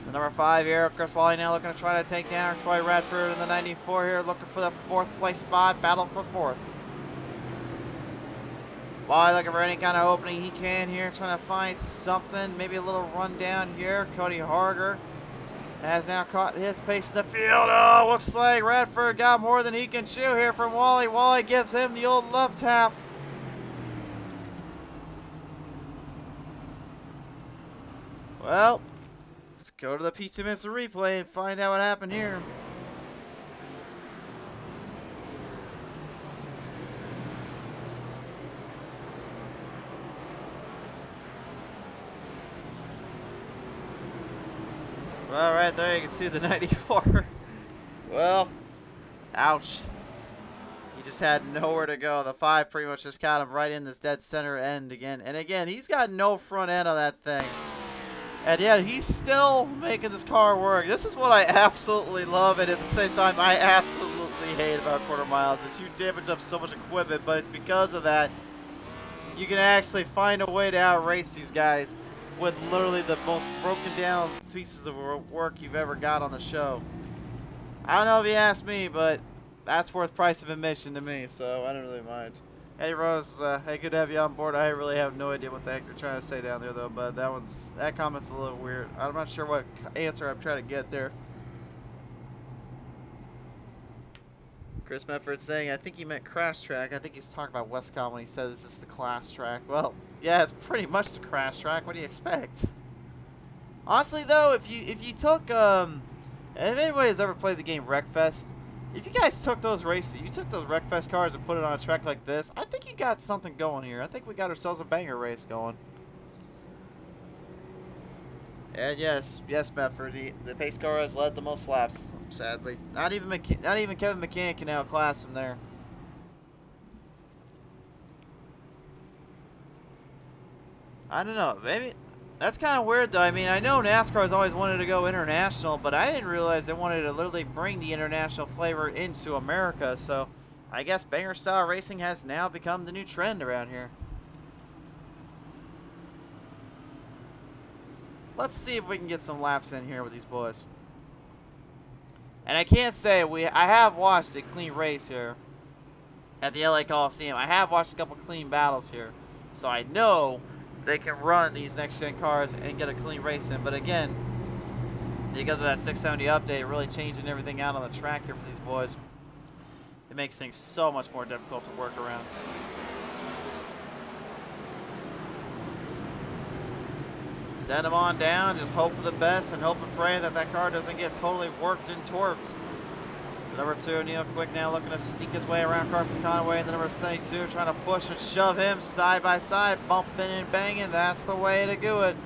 The number 5 here, Chris Wally now looking to try to take down Troy Radford in the 94 here, looking for the 4th place spot, battle for 4th. Wally looking for any kind of opening he can here, trying to find something, maybe a little rundown here. Cody Harger has now caught his pace in the field. Oh, looks like Radford got more than he can chew here from Wally. Wally gives him the old love tap. Well, let's go to the PTM replay and find out what happened here. Well, right there you can see the 94. Well, ouch. He just had nowhere to go. The 5 pretty much just got him right in this dead center end again. And again, he's got no front end on that thing. And yet he's still making this car work. This is what I absolutely love, and at the same time I absolutely hate about quarter miles is you damage up so much equipment, but it's because of that you can actually find a way to outrace these guys with literally the most broken down pieces of work you've ever got on the show. I don't know if you ask me, but that's worth price of admission to me, so I don't really mind. Eddie Rose, hey, good to have you on board. I really have no idea what the heck you're trying to say down there, though, but that comment's a little weird. I'm not sure what answer I'm trying to get there. Chris Medford saying, I think he meant crash track. I think he's talking about Westcom when he says it's the class track. Well, yeah, it's pretty much the crash track. What do you expect? Honestly, though, if you took, if anybody has ever played the game Wreckfest, if you guys took those races, you took those Wreckfest cars and put it on a track like this, I think you got something going here. I think we got ourselves a banger race going. And yes, Medford, the pace car has led the most laps, sadly. Not even Kevin McCann can outclass him there. I don't know, maybe that's kind of weird though. I mean, I know NASCAR has always wanted to go international, but I didn't realize they wanted to literally bring the international flavor into America. So I guess banger style racing has now become the new trend around here. Let's see if we can get some laps in here with these boys. And I can't say I have watched a clean race here at the LA Coliseum. I have watched a couple clean battles here, so I know they can run these next-gen cars and get a clean race in. But again, because of that 670 update really changing everything out on the track here for these boys, it makes things so much more difficult to work around. Send them on down, just hope for the best and hope and pray that that car doesn't get totally worked and torqued. Number 2, Neil Quick now looking to sneak his way around Carson Conway, and the number 72 trying to push and shove him side by side, bumping and banging. That's the way to do it.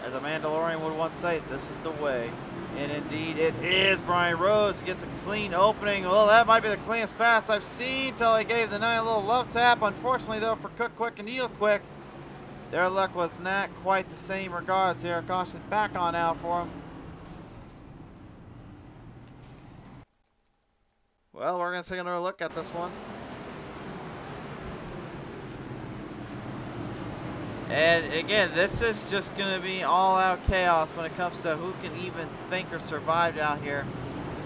As a Mandalorian would once say, this is the way. And indeed it is. Brian Rose gets a clean opening. Well, that might be the cleanest pass I've seen till he gave the 9 a little love tap. Unfortunately, though, for Cook Quick and Neil Quick, their luck was not quite the same regards here. Caution back on out for him. Well, we're going to take another look at this one. And again, this is just going to be all-out chaos when it comes to who can even think or survive out here.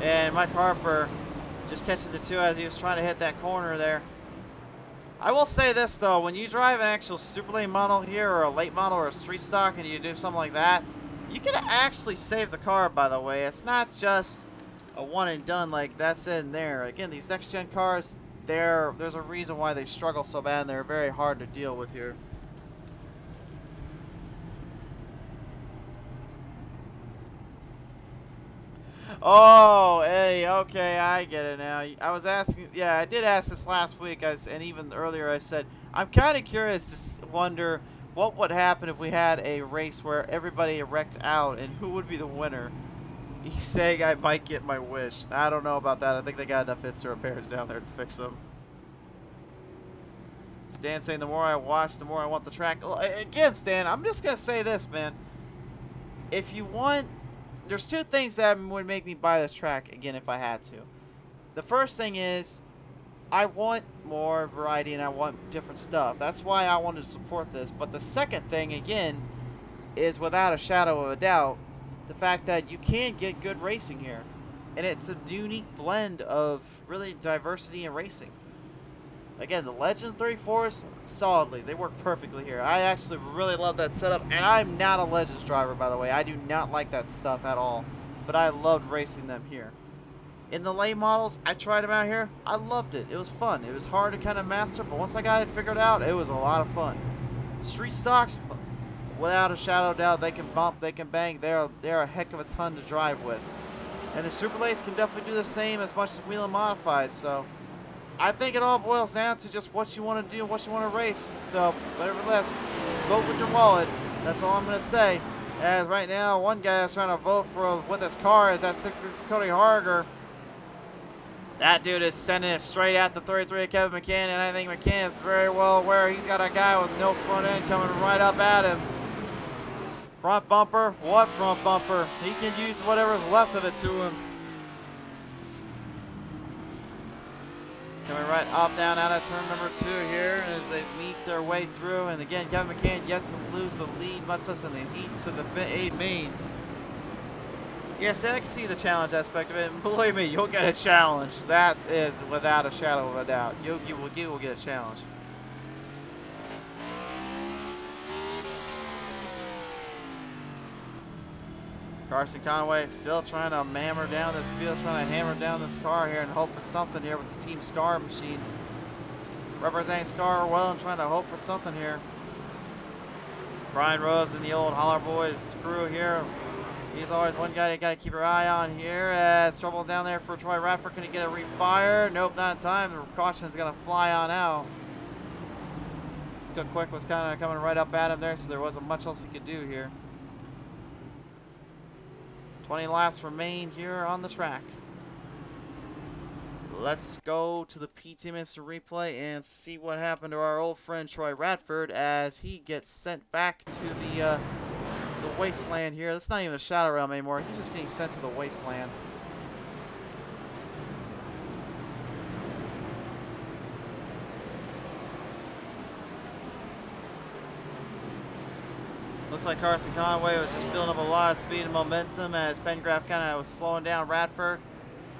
And Mike Harper just catching the 2 as he was trying to hit that corner there. I will say this though, when you drive an actual super late model here, or a late model, or a street stock, and you do something like that, you can actually save the car, by the way. It's not just a one and done like that's in there. Again, these next gen cars, there's a reason why they struggle so bad and they're very hard to deal with here. Oh, hey, okay, I get it now. I was asking, yeah, I did ask this last week, and even earlier I said, I'm kind of curious to wonder what would happen if we had a race where everybody wrecked out, and who would be the winner? He's saying I might get my wish. I don't know about that. I think they got enough hits to repairs down there to fix them. Stan saying the more I watch, the more I want the track. Again, Stan, I'm just going to say this, man. If you want... There's 2 things that would make me buy this track again if I had to. The first thing is I want more variety and I want different stuff. That's why I wanted to support this. But the second thing again is, without a shadow of a doubt, the fact that you can get good racing here. And it's a unique blend of really diversity in racing. Again, the Legends 34s, solidly. They work perfectly here. I actually really love that setup, and I'm not a Legends driver, by the way. I do not like that stuff at all, but I loved racing them here. In the late models, I tried them out here. I loved it. It was fun. It was hard to kind of master, but once I got it figured out, it was a lot of fun. Street stocks, without a shadow of doubt, they can bump, they can bang. They're a heck of a ton to drive with. And the super lates can definitely do the same as much as wheel and modified. So I think it all boils down to just what you want to do, what you want to race. So, but nevertheless, vote with your wallet. That's all I'm going to say. As right now, one guy is trying to vote for with his car is that 66 Cody Harger. That dude is sending it straight at the 33 of Kevin McCann, and I think McCann is very well aware he's got a guy with no front end coming right up at him. Front bumper? What front bumper? He can use whatever's left of it to him. Coming right up, down, out of turn number 2 here as they meet their way through. And again, Kevin McCann yet to lose the lead, much less in the heats to the 8 main. Yes, I can see the challenge aspect of it, and believe me, you'll get a challenge. That is without a shadow of a doubt. You will get a challenge. Carson Conway still trying to hammer down this field, trying to hammer down this car here and hope for something here with his team Scar machine. Representing Scar well and trying to hope for something here. Brian Rose and the old Holler Boys crew here. He's always one guy you got to keep your eye on here. It's trouble down there for Troy Radford. Can he get a refire? Nope, not in time. The caution is going to fly on out. Cook Quick was kind of coming right up at him there, so there wasn't much else he could do here. 20 laps remain here on the track. Let's go to the PTM Instant Replay and see what happened to our old friend Troy Radford as he gets sent back to the wasteland here. That's not even a shadow realm anymore. He's just getting sent to the wasteland. Looks like Carson Conway was just building up a lot of speed and momentum as Ben Graff kind of was slowing down Radford.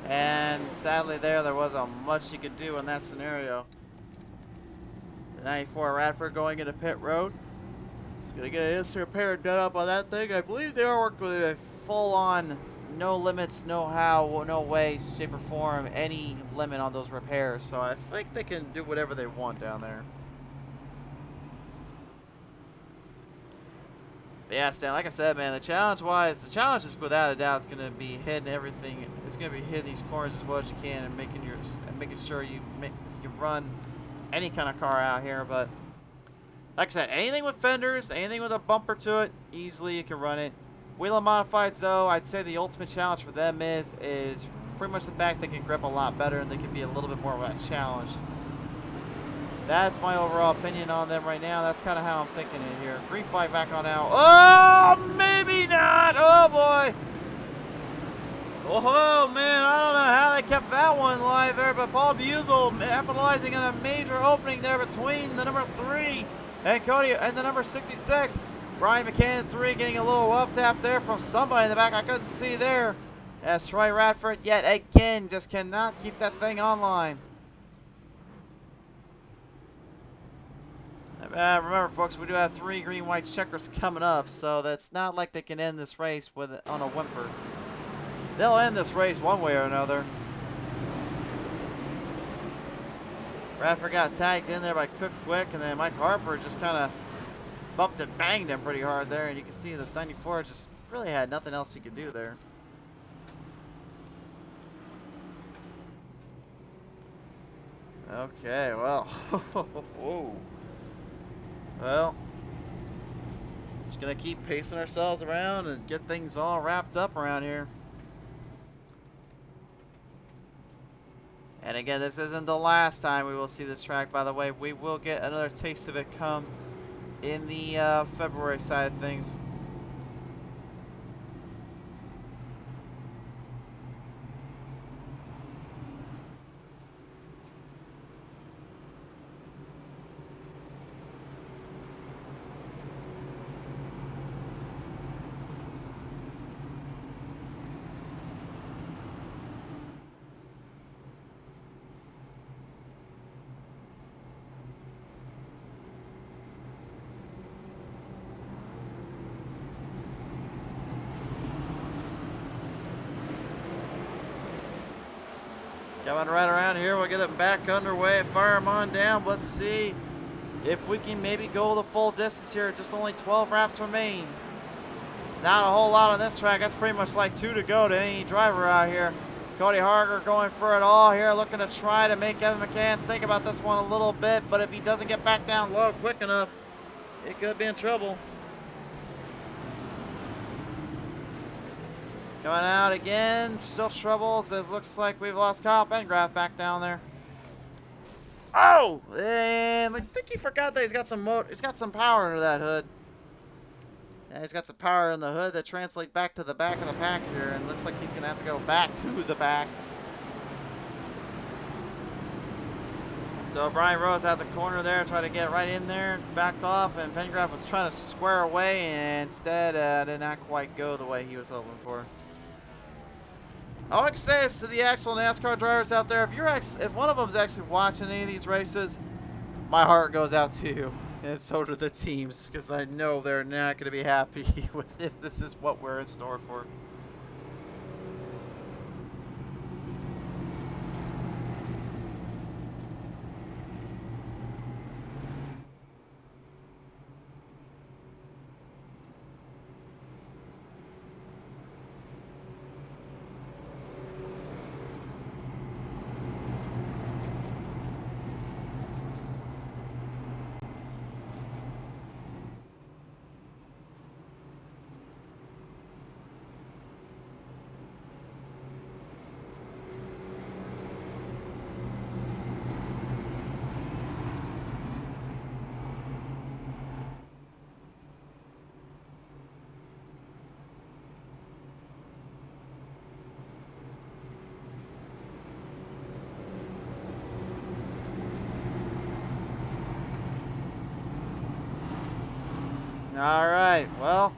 And sadly there wasn't much he could do in that scenario. The 94 Radford going into pit road. He's going to get an instant repair done up on that thing. I believe they are working with a full-on, no limits, no how, no way, shape, or form, any limit on those repairs. So I think they can do whatever they want down there. But yeah, Stan, like I said, man, the challenge is without a doubt, it's going to be hitting everything. It's going to be hitting these corners as well as you can and making sure you can run any kind of car out here. But like I said, anything with fenders, anything with a bumper to it, easily you can run it. Wheel and modifieds, though, I'd say the ultimate challenge for them is pretty much the fact they can grip a lot better and they can be a little bit more of a challenge. That's my overall opinion on them right now. That's kind of how I'm thinking it here. Green flag back on out. Oh, maybe not. Oh, boy. Oh, man. I don't know how they kept that one live there, but Paul Buzel capitalizing on a major opening there between the number 3 and Cody and the number 66. Brian McCann 3 getting a little love tap there from somebody in the back. I couldn't see there. As Troy Radford yet again just cannot keep that thing online. Remember, folks, we do have 3 green-white checkers coming up, so that's not like they can end this race on a whimper. They'll end this race one way or another. Radford got tagged in there by Cook Quick, and then Mike Harper just kind of bumped and banged him pretty hard there, and you can see the 94 just really had nothing else he could do there. Okay, well, whoa. Well, just gonna keep pacing ourselves around and get things all wrapped up around here. And again, this isn't the last time we will see this track, by the way. We will get another taste of it come in the February side of things. Coming right around here, we'll get it back underway, fire them on down. Let's see if we can maybe go the full distance here. Just only 12 laps remain. Not a whole lot on this track. That's pretty much like 2 to go to any driver out here. Cody Harger going for it all here, looking to try to make Evan McCann think about this one a little bit, but if he doesn't get back down low quick enough, it could be in trouble. Coming out again, still troubles. It looks like we've lost Kyle Pengrath back down there. Oh, and I think he forgot that he's got some power under that hood. Yeah, he's got some power in the hood that translates back to the back of the pack here, and looks like he's gonna have to go back to the back. So Brian Rose had the corner there, tried to get right in there, backed off, and Pengrath was trying to square away, and instead did not quite go the way he was hoping for. All I can say is to the actual NASCAR drivers out there, if one of them's actually watching any of these races, my heart goes out to you, and so do the teams, because I know they're not going to be happy with if this is what we're in store for. Alright, well,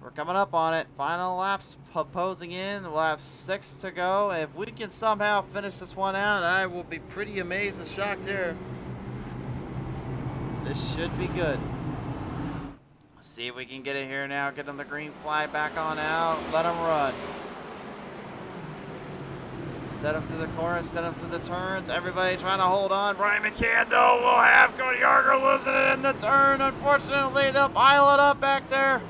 we're coming up on it. Final laps posing in. We'll have 6 to go. If we can somehow finish this one out, I will be pretty amazed and shocked here. This should be good. See if we can get it here now. Get them the green flag back on out. Let them run. Set them through the corners, set them through the turns. Everybody trying to hold on. Brian McCann, though, will have Cody Harger losing it in the turn. Unfortunately, they'll pile it up back there.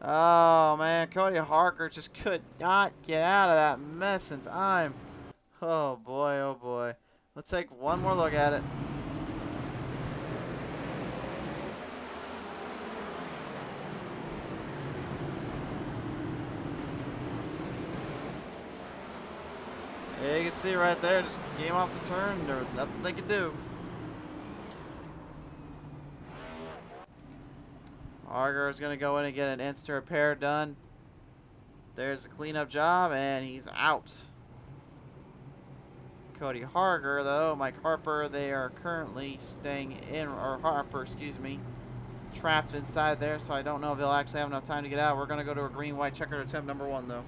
Oh, man. Cody Harger just could not get out of that mess in time. Oh, boy, oh, boy. Let's take one more look at it. Yeah, you can see right there, just came off the turn. There was nothing they could do. Harger is going to go in and get an instant repair done. There's a cleanup job, and he's out. Cody Harger, though, Mike Harper, they are currently staying in, or Harper, excuse me, trapped inside there, so I don't know if they'll actually have enough time to get out. We're going to go to a green-white checkered attempt number 1, though.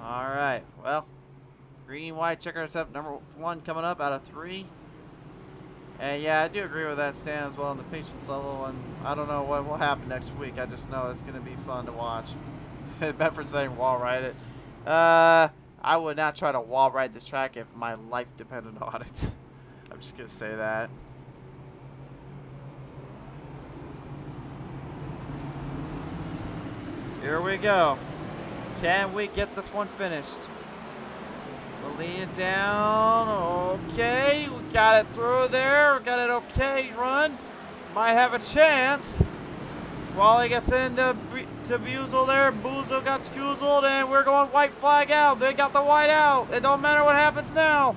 Alright, well, green, white, checker attempt number 1 coming up out of 3. And yeah, I do agree with that stand as well on the patience level, and I don't know what will happen next week. I just know it's going to be fun to watch. Bedford saying wall ride it. I would not try to wall ride this track if my life depended on it. I'm just going to say that. Here we go. Can we get this one finished? We'll lean it down. Okay, we got it through there. We got it okay. Run. Might have a chance. Wally gets into Buzel there. Buzel got scoozled, and we're going white flag out. They got the white out. It don't matter what happens now.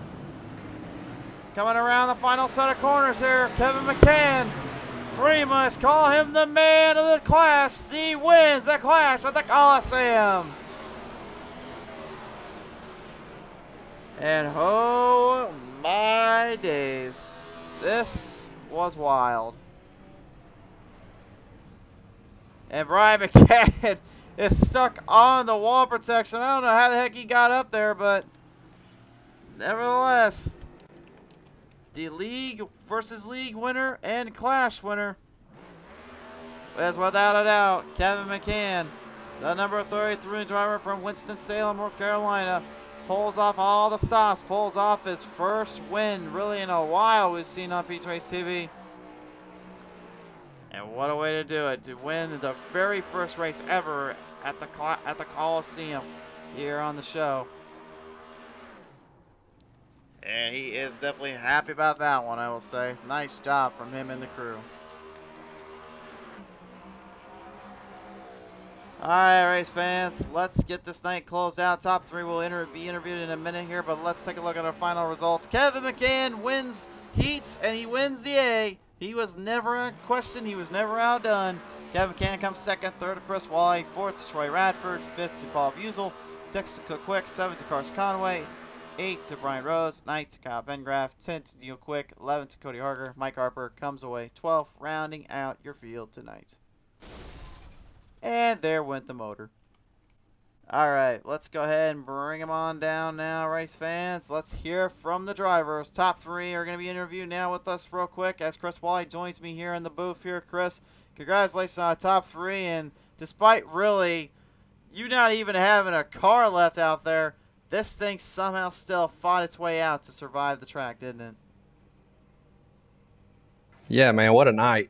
Coming around the final set of corners here, Kevin McCann. Freemus, call him the man of the clash. He wins the clash at the Colosseum. And oh my days, this was wild. And Brian McCann is stuck on the wall protection. I don't know how the heck he got up there, but nevertheless, the league versus league winner and clash winner is without a doubt Kevin McCann, the number 33 driver from Winston-Salem, North Carolina. Pulls off all the stops, pulls off his first win really in a while we've seen on PTM Race TV. And what a way to do it, to win the very first race ever at the Colosseum here on the show. And he is definitely happy about that one, I will say. Nice job from him and the crew. Alright, race fans, let's get this night closed out. Top three will be interviewed in a minute here, but let's take a look at our final results. Kevin McCann wins heats, and he wins the A. He was never in question. He was never outdone. Kevin McCann comes second, third to Chris Wally, fourth to Troy Radford, fifth to Paul Buzel, sixth to Cook Quick, seventh to Carson Conway, 8 to Brian Rose, 9 to Kyle Bengraff, 10 to Neil Quick, 11 to Cody Harger. Mike Harper comes away 12th, rounding out your field tonight. And there went the motor. Alright, let's go ahead and bring him on down now, race fans. Let's hear from the drivers. Top three are going to be interviewed now with us real quick as Chris Wally joins me here in the booth here. Chris, congratulations on top three, and despite really you not even having a car left out there, this thing somehow still fought its way out to survive the track, didn't it? Yeah, man, what a night.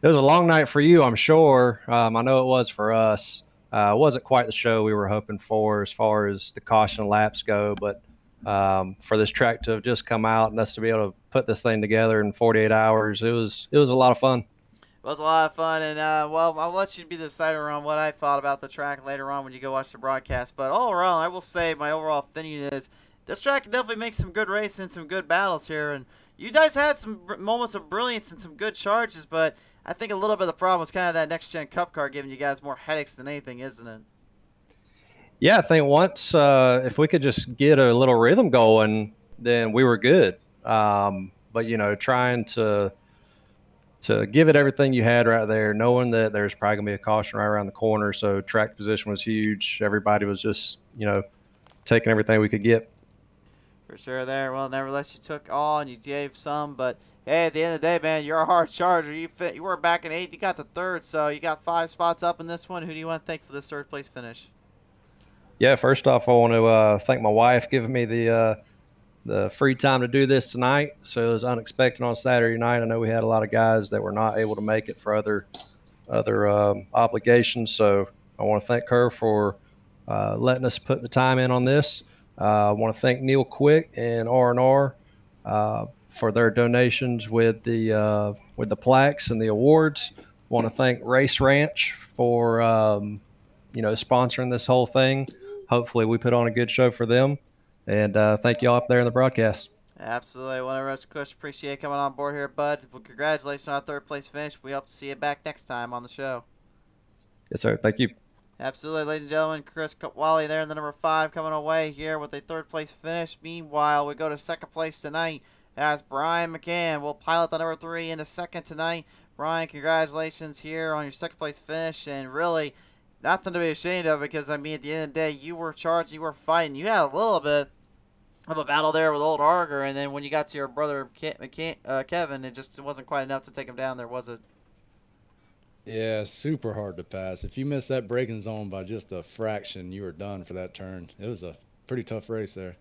It was a long night for you, I'm sure. I know it was for us. It wasn't quite the show we were hoping for as far as the caution laps go, but for this track to have just come out and us to be able to put this thing together in 48 hours, it was a lot of fun. It was a lot of fun, and well, I'll let you be the decider on what I thought about the track later on when you go watch the broadcast. But all around, I will say my overall opinion is this track definitely makes some good races and some good battles here. And you guys had some moments of brilliance and some good charges, but I think a little bit of the problem was kind of that next-gen Cup car giving you guys more headaches than anything, isn't it? Yeah, I think once if we could just get a little rhythm going, then we were good. But trying to give it everything you had right there, knowing that there's probably going to be a caution right around the corner. So track position was huge. Everybody was just, taking everything we could get. For sure there. Well, nevertheless, you took all and you gave some, but hey, at the end of the day, man, you're a hard charger. You were back in 8th, you got to 3rd, so you got 5 spots up in this one. Who do you want to thank for this 3rd place finish? Yeah, first off, I want to thank my wife giving me the free time to do this tonight. So it was unexpected on Saturday night. I know we had a lot of guys that were not able to make it for other obligations. So I want to thank her for letting us put the time in on this. I want to thank Neil Quick and R&R for their donations with the plaques and the awards. I want to thank Race Ranch for sponsoring this whole thing. Hopefully we put on a good show for them. And thank you all up there in the broadcast. Absolutely. One of us, Chris, appreciate coming on board here, bud. Well, congratulations on our 3rd place finish. We hope to see you back next time on the show. Yes, sir. Thank you. Absolutely, ladies and gentlemen. Chris Wally there in the number 5 coming away here with a 3rd place finish. Meanwhile, we go to 2nd place tonight as Brian McCann will pilot the number 3 into 2nd tonight. Brian, congratulations here on your 2nd place finish, and really nothing to be ashamed of because, I mean, at the end of the day, you were charged, you were fighting. You had a little bit of a battle there with old Arger, and then when you got to your brother Kevin, it just wasn't quite enough to take him down there, was it? Yeah, super hard to pass. If you missed that braking zone by just a fraction, you were done for that turn. It was a pretty tough race there.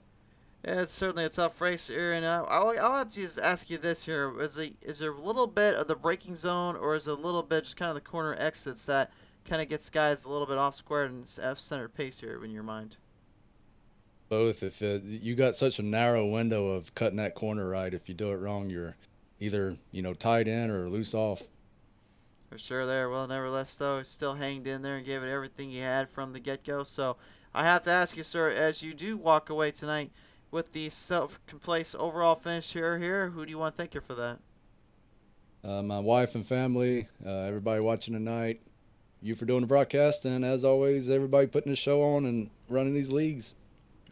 Yeah, it's certainly a tough race here, and I'll have to just ask you this here: is there a little bit of the braking zone, or is it a little bit just kind of the corner exits that kind of gets guys a little bit off square and F-center pace here in your mind? Both. If you got such a narrow window of cutting that corner right, if you do it wrong, you're either tied in or loose off. For sure there. Well, nevertheless, though, he still hanged in there and gave it everything he had from the get-go. So I have to ask you, sir, as you do walk away tonight with the self-place overall finish here, who do you want to thank you for that? My wife and family, everybody watching tonight, you for doing the broadcast, and as always, everybody putting the show on and running these leagues.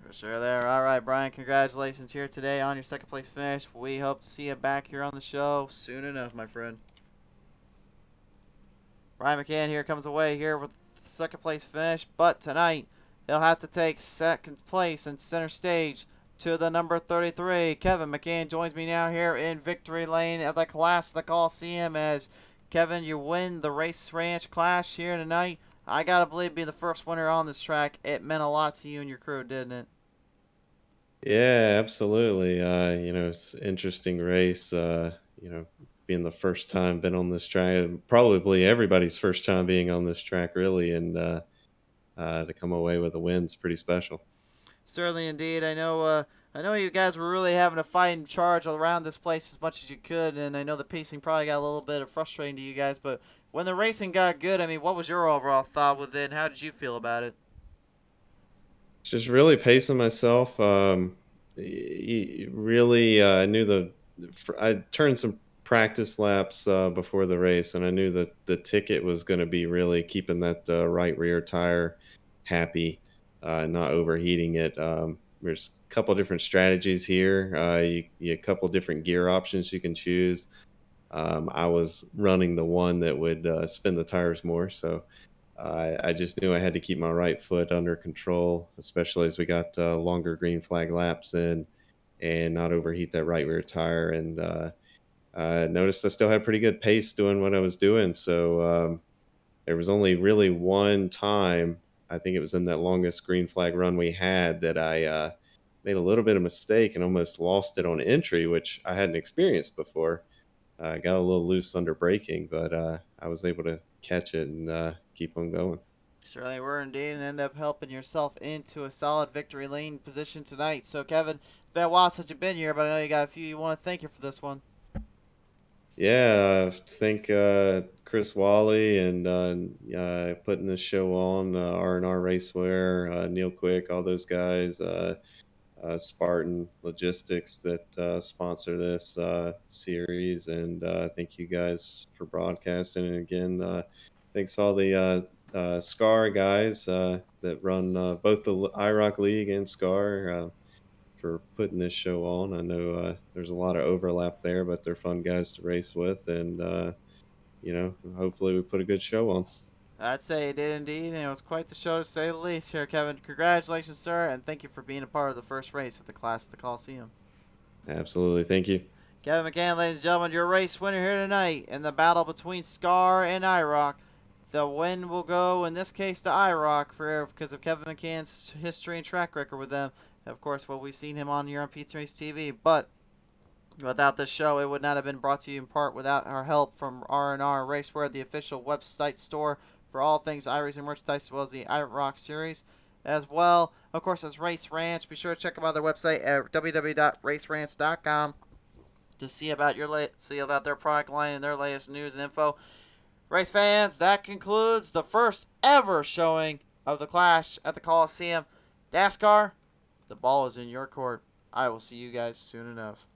For sure there. All right, Brian, congratulations here today on your second place finish. We hope to see you back here on the show soon enough, my friend. Brian McCann here comes away here with the second place finish, but tonight he'll have to take second place in center stage to the number 33. Kevin McCann joins me now here in victory lane at the class of the Colosseum as Kevin, you win the Race Ranch Clash here tonight. I gotta believe being the first winner on this track, it meant a lot to you and your crew, didn't it? Yeah, absolutely. It's an interesting race. Being the first time been on this track, probably everybody's first time being on this track, really, and to come away with a win's pretty special. Certainly, indeed. I know you guys were really having to fight and charge around this place as much as you could, and I know the pacing probably got a little bit of frustrating to you guys. But when the racing got good, I mean, what was your overall thought with it, and how did you feel about it? Just really pacing myself. Really, I knew I turned some practice laps before the race, and I knew that the ticket was going to be really keeping that right rear tire happy, not overheating it. There's a couple different strategies here. A couple different gear options you can choose. I was running the one that would spin the tires more, so I just knew I had to keep my right foot under control, especially as we got longer green flag laps in, and not overheat that right rear tire. And I noticed I still had pretty good pace doing what I was doing. So there was only really one time, I think it was in that longest green flag run we had, that I made a little bit of mistake and almost lost it on entry, which I hadn't experienced before. Got a little loose under braking, but I was able to catch it and keep on going. Certainly were indeed, and end up helping yourself into a solid victory lane position tonight. So, Kevin, it's been a while since you've been here, but I know you got a few you want to thank you for this one. Yeah, thank Chris Wally and putting this show on, R&R Racwear, Neil Quick, all those guys, Spartan Logistics that sponsor this series, and thank you guys for broadcasting. And again, thanks all the SCAR guys that run both the IROC League and SCAR for putting this show on. I know there's a lot of overlap there, but they're fun guys to race with, and hopefully we put a good show on. I'd say it did indeed, and it was quite the show to say the least here, Kevin. Congratulations, sir, and thank you for being a part of the first race at the class of the Coliseum. Absolutely, thank you. Kevin McCann, ladies and gentlemen, your race winner here tonight in the battle between SCAR and IROC. The win will go, in this case, to IROC because of Kevin McCann's history and track record with them. Of course, well, we've seen him on here on PTM Race TV, but without this show, it would not have been brought to you in part without our help from R&R Racweear, the official website store for all things iRacing merchandise, as well as the IROC series. As well, of course, as Race Ranch. Be sure to check them out on their website at www.raceranch.com to see about their product line and their latest news and info. Race fans, that concludes the first ever showing of the Clash at the Coliseum. NASCAR, the ball is in your court. I will see you guys soon enough.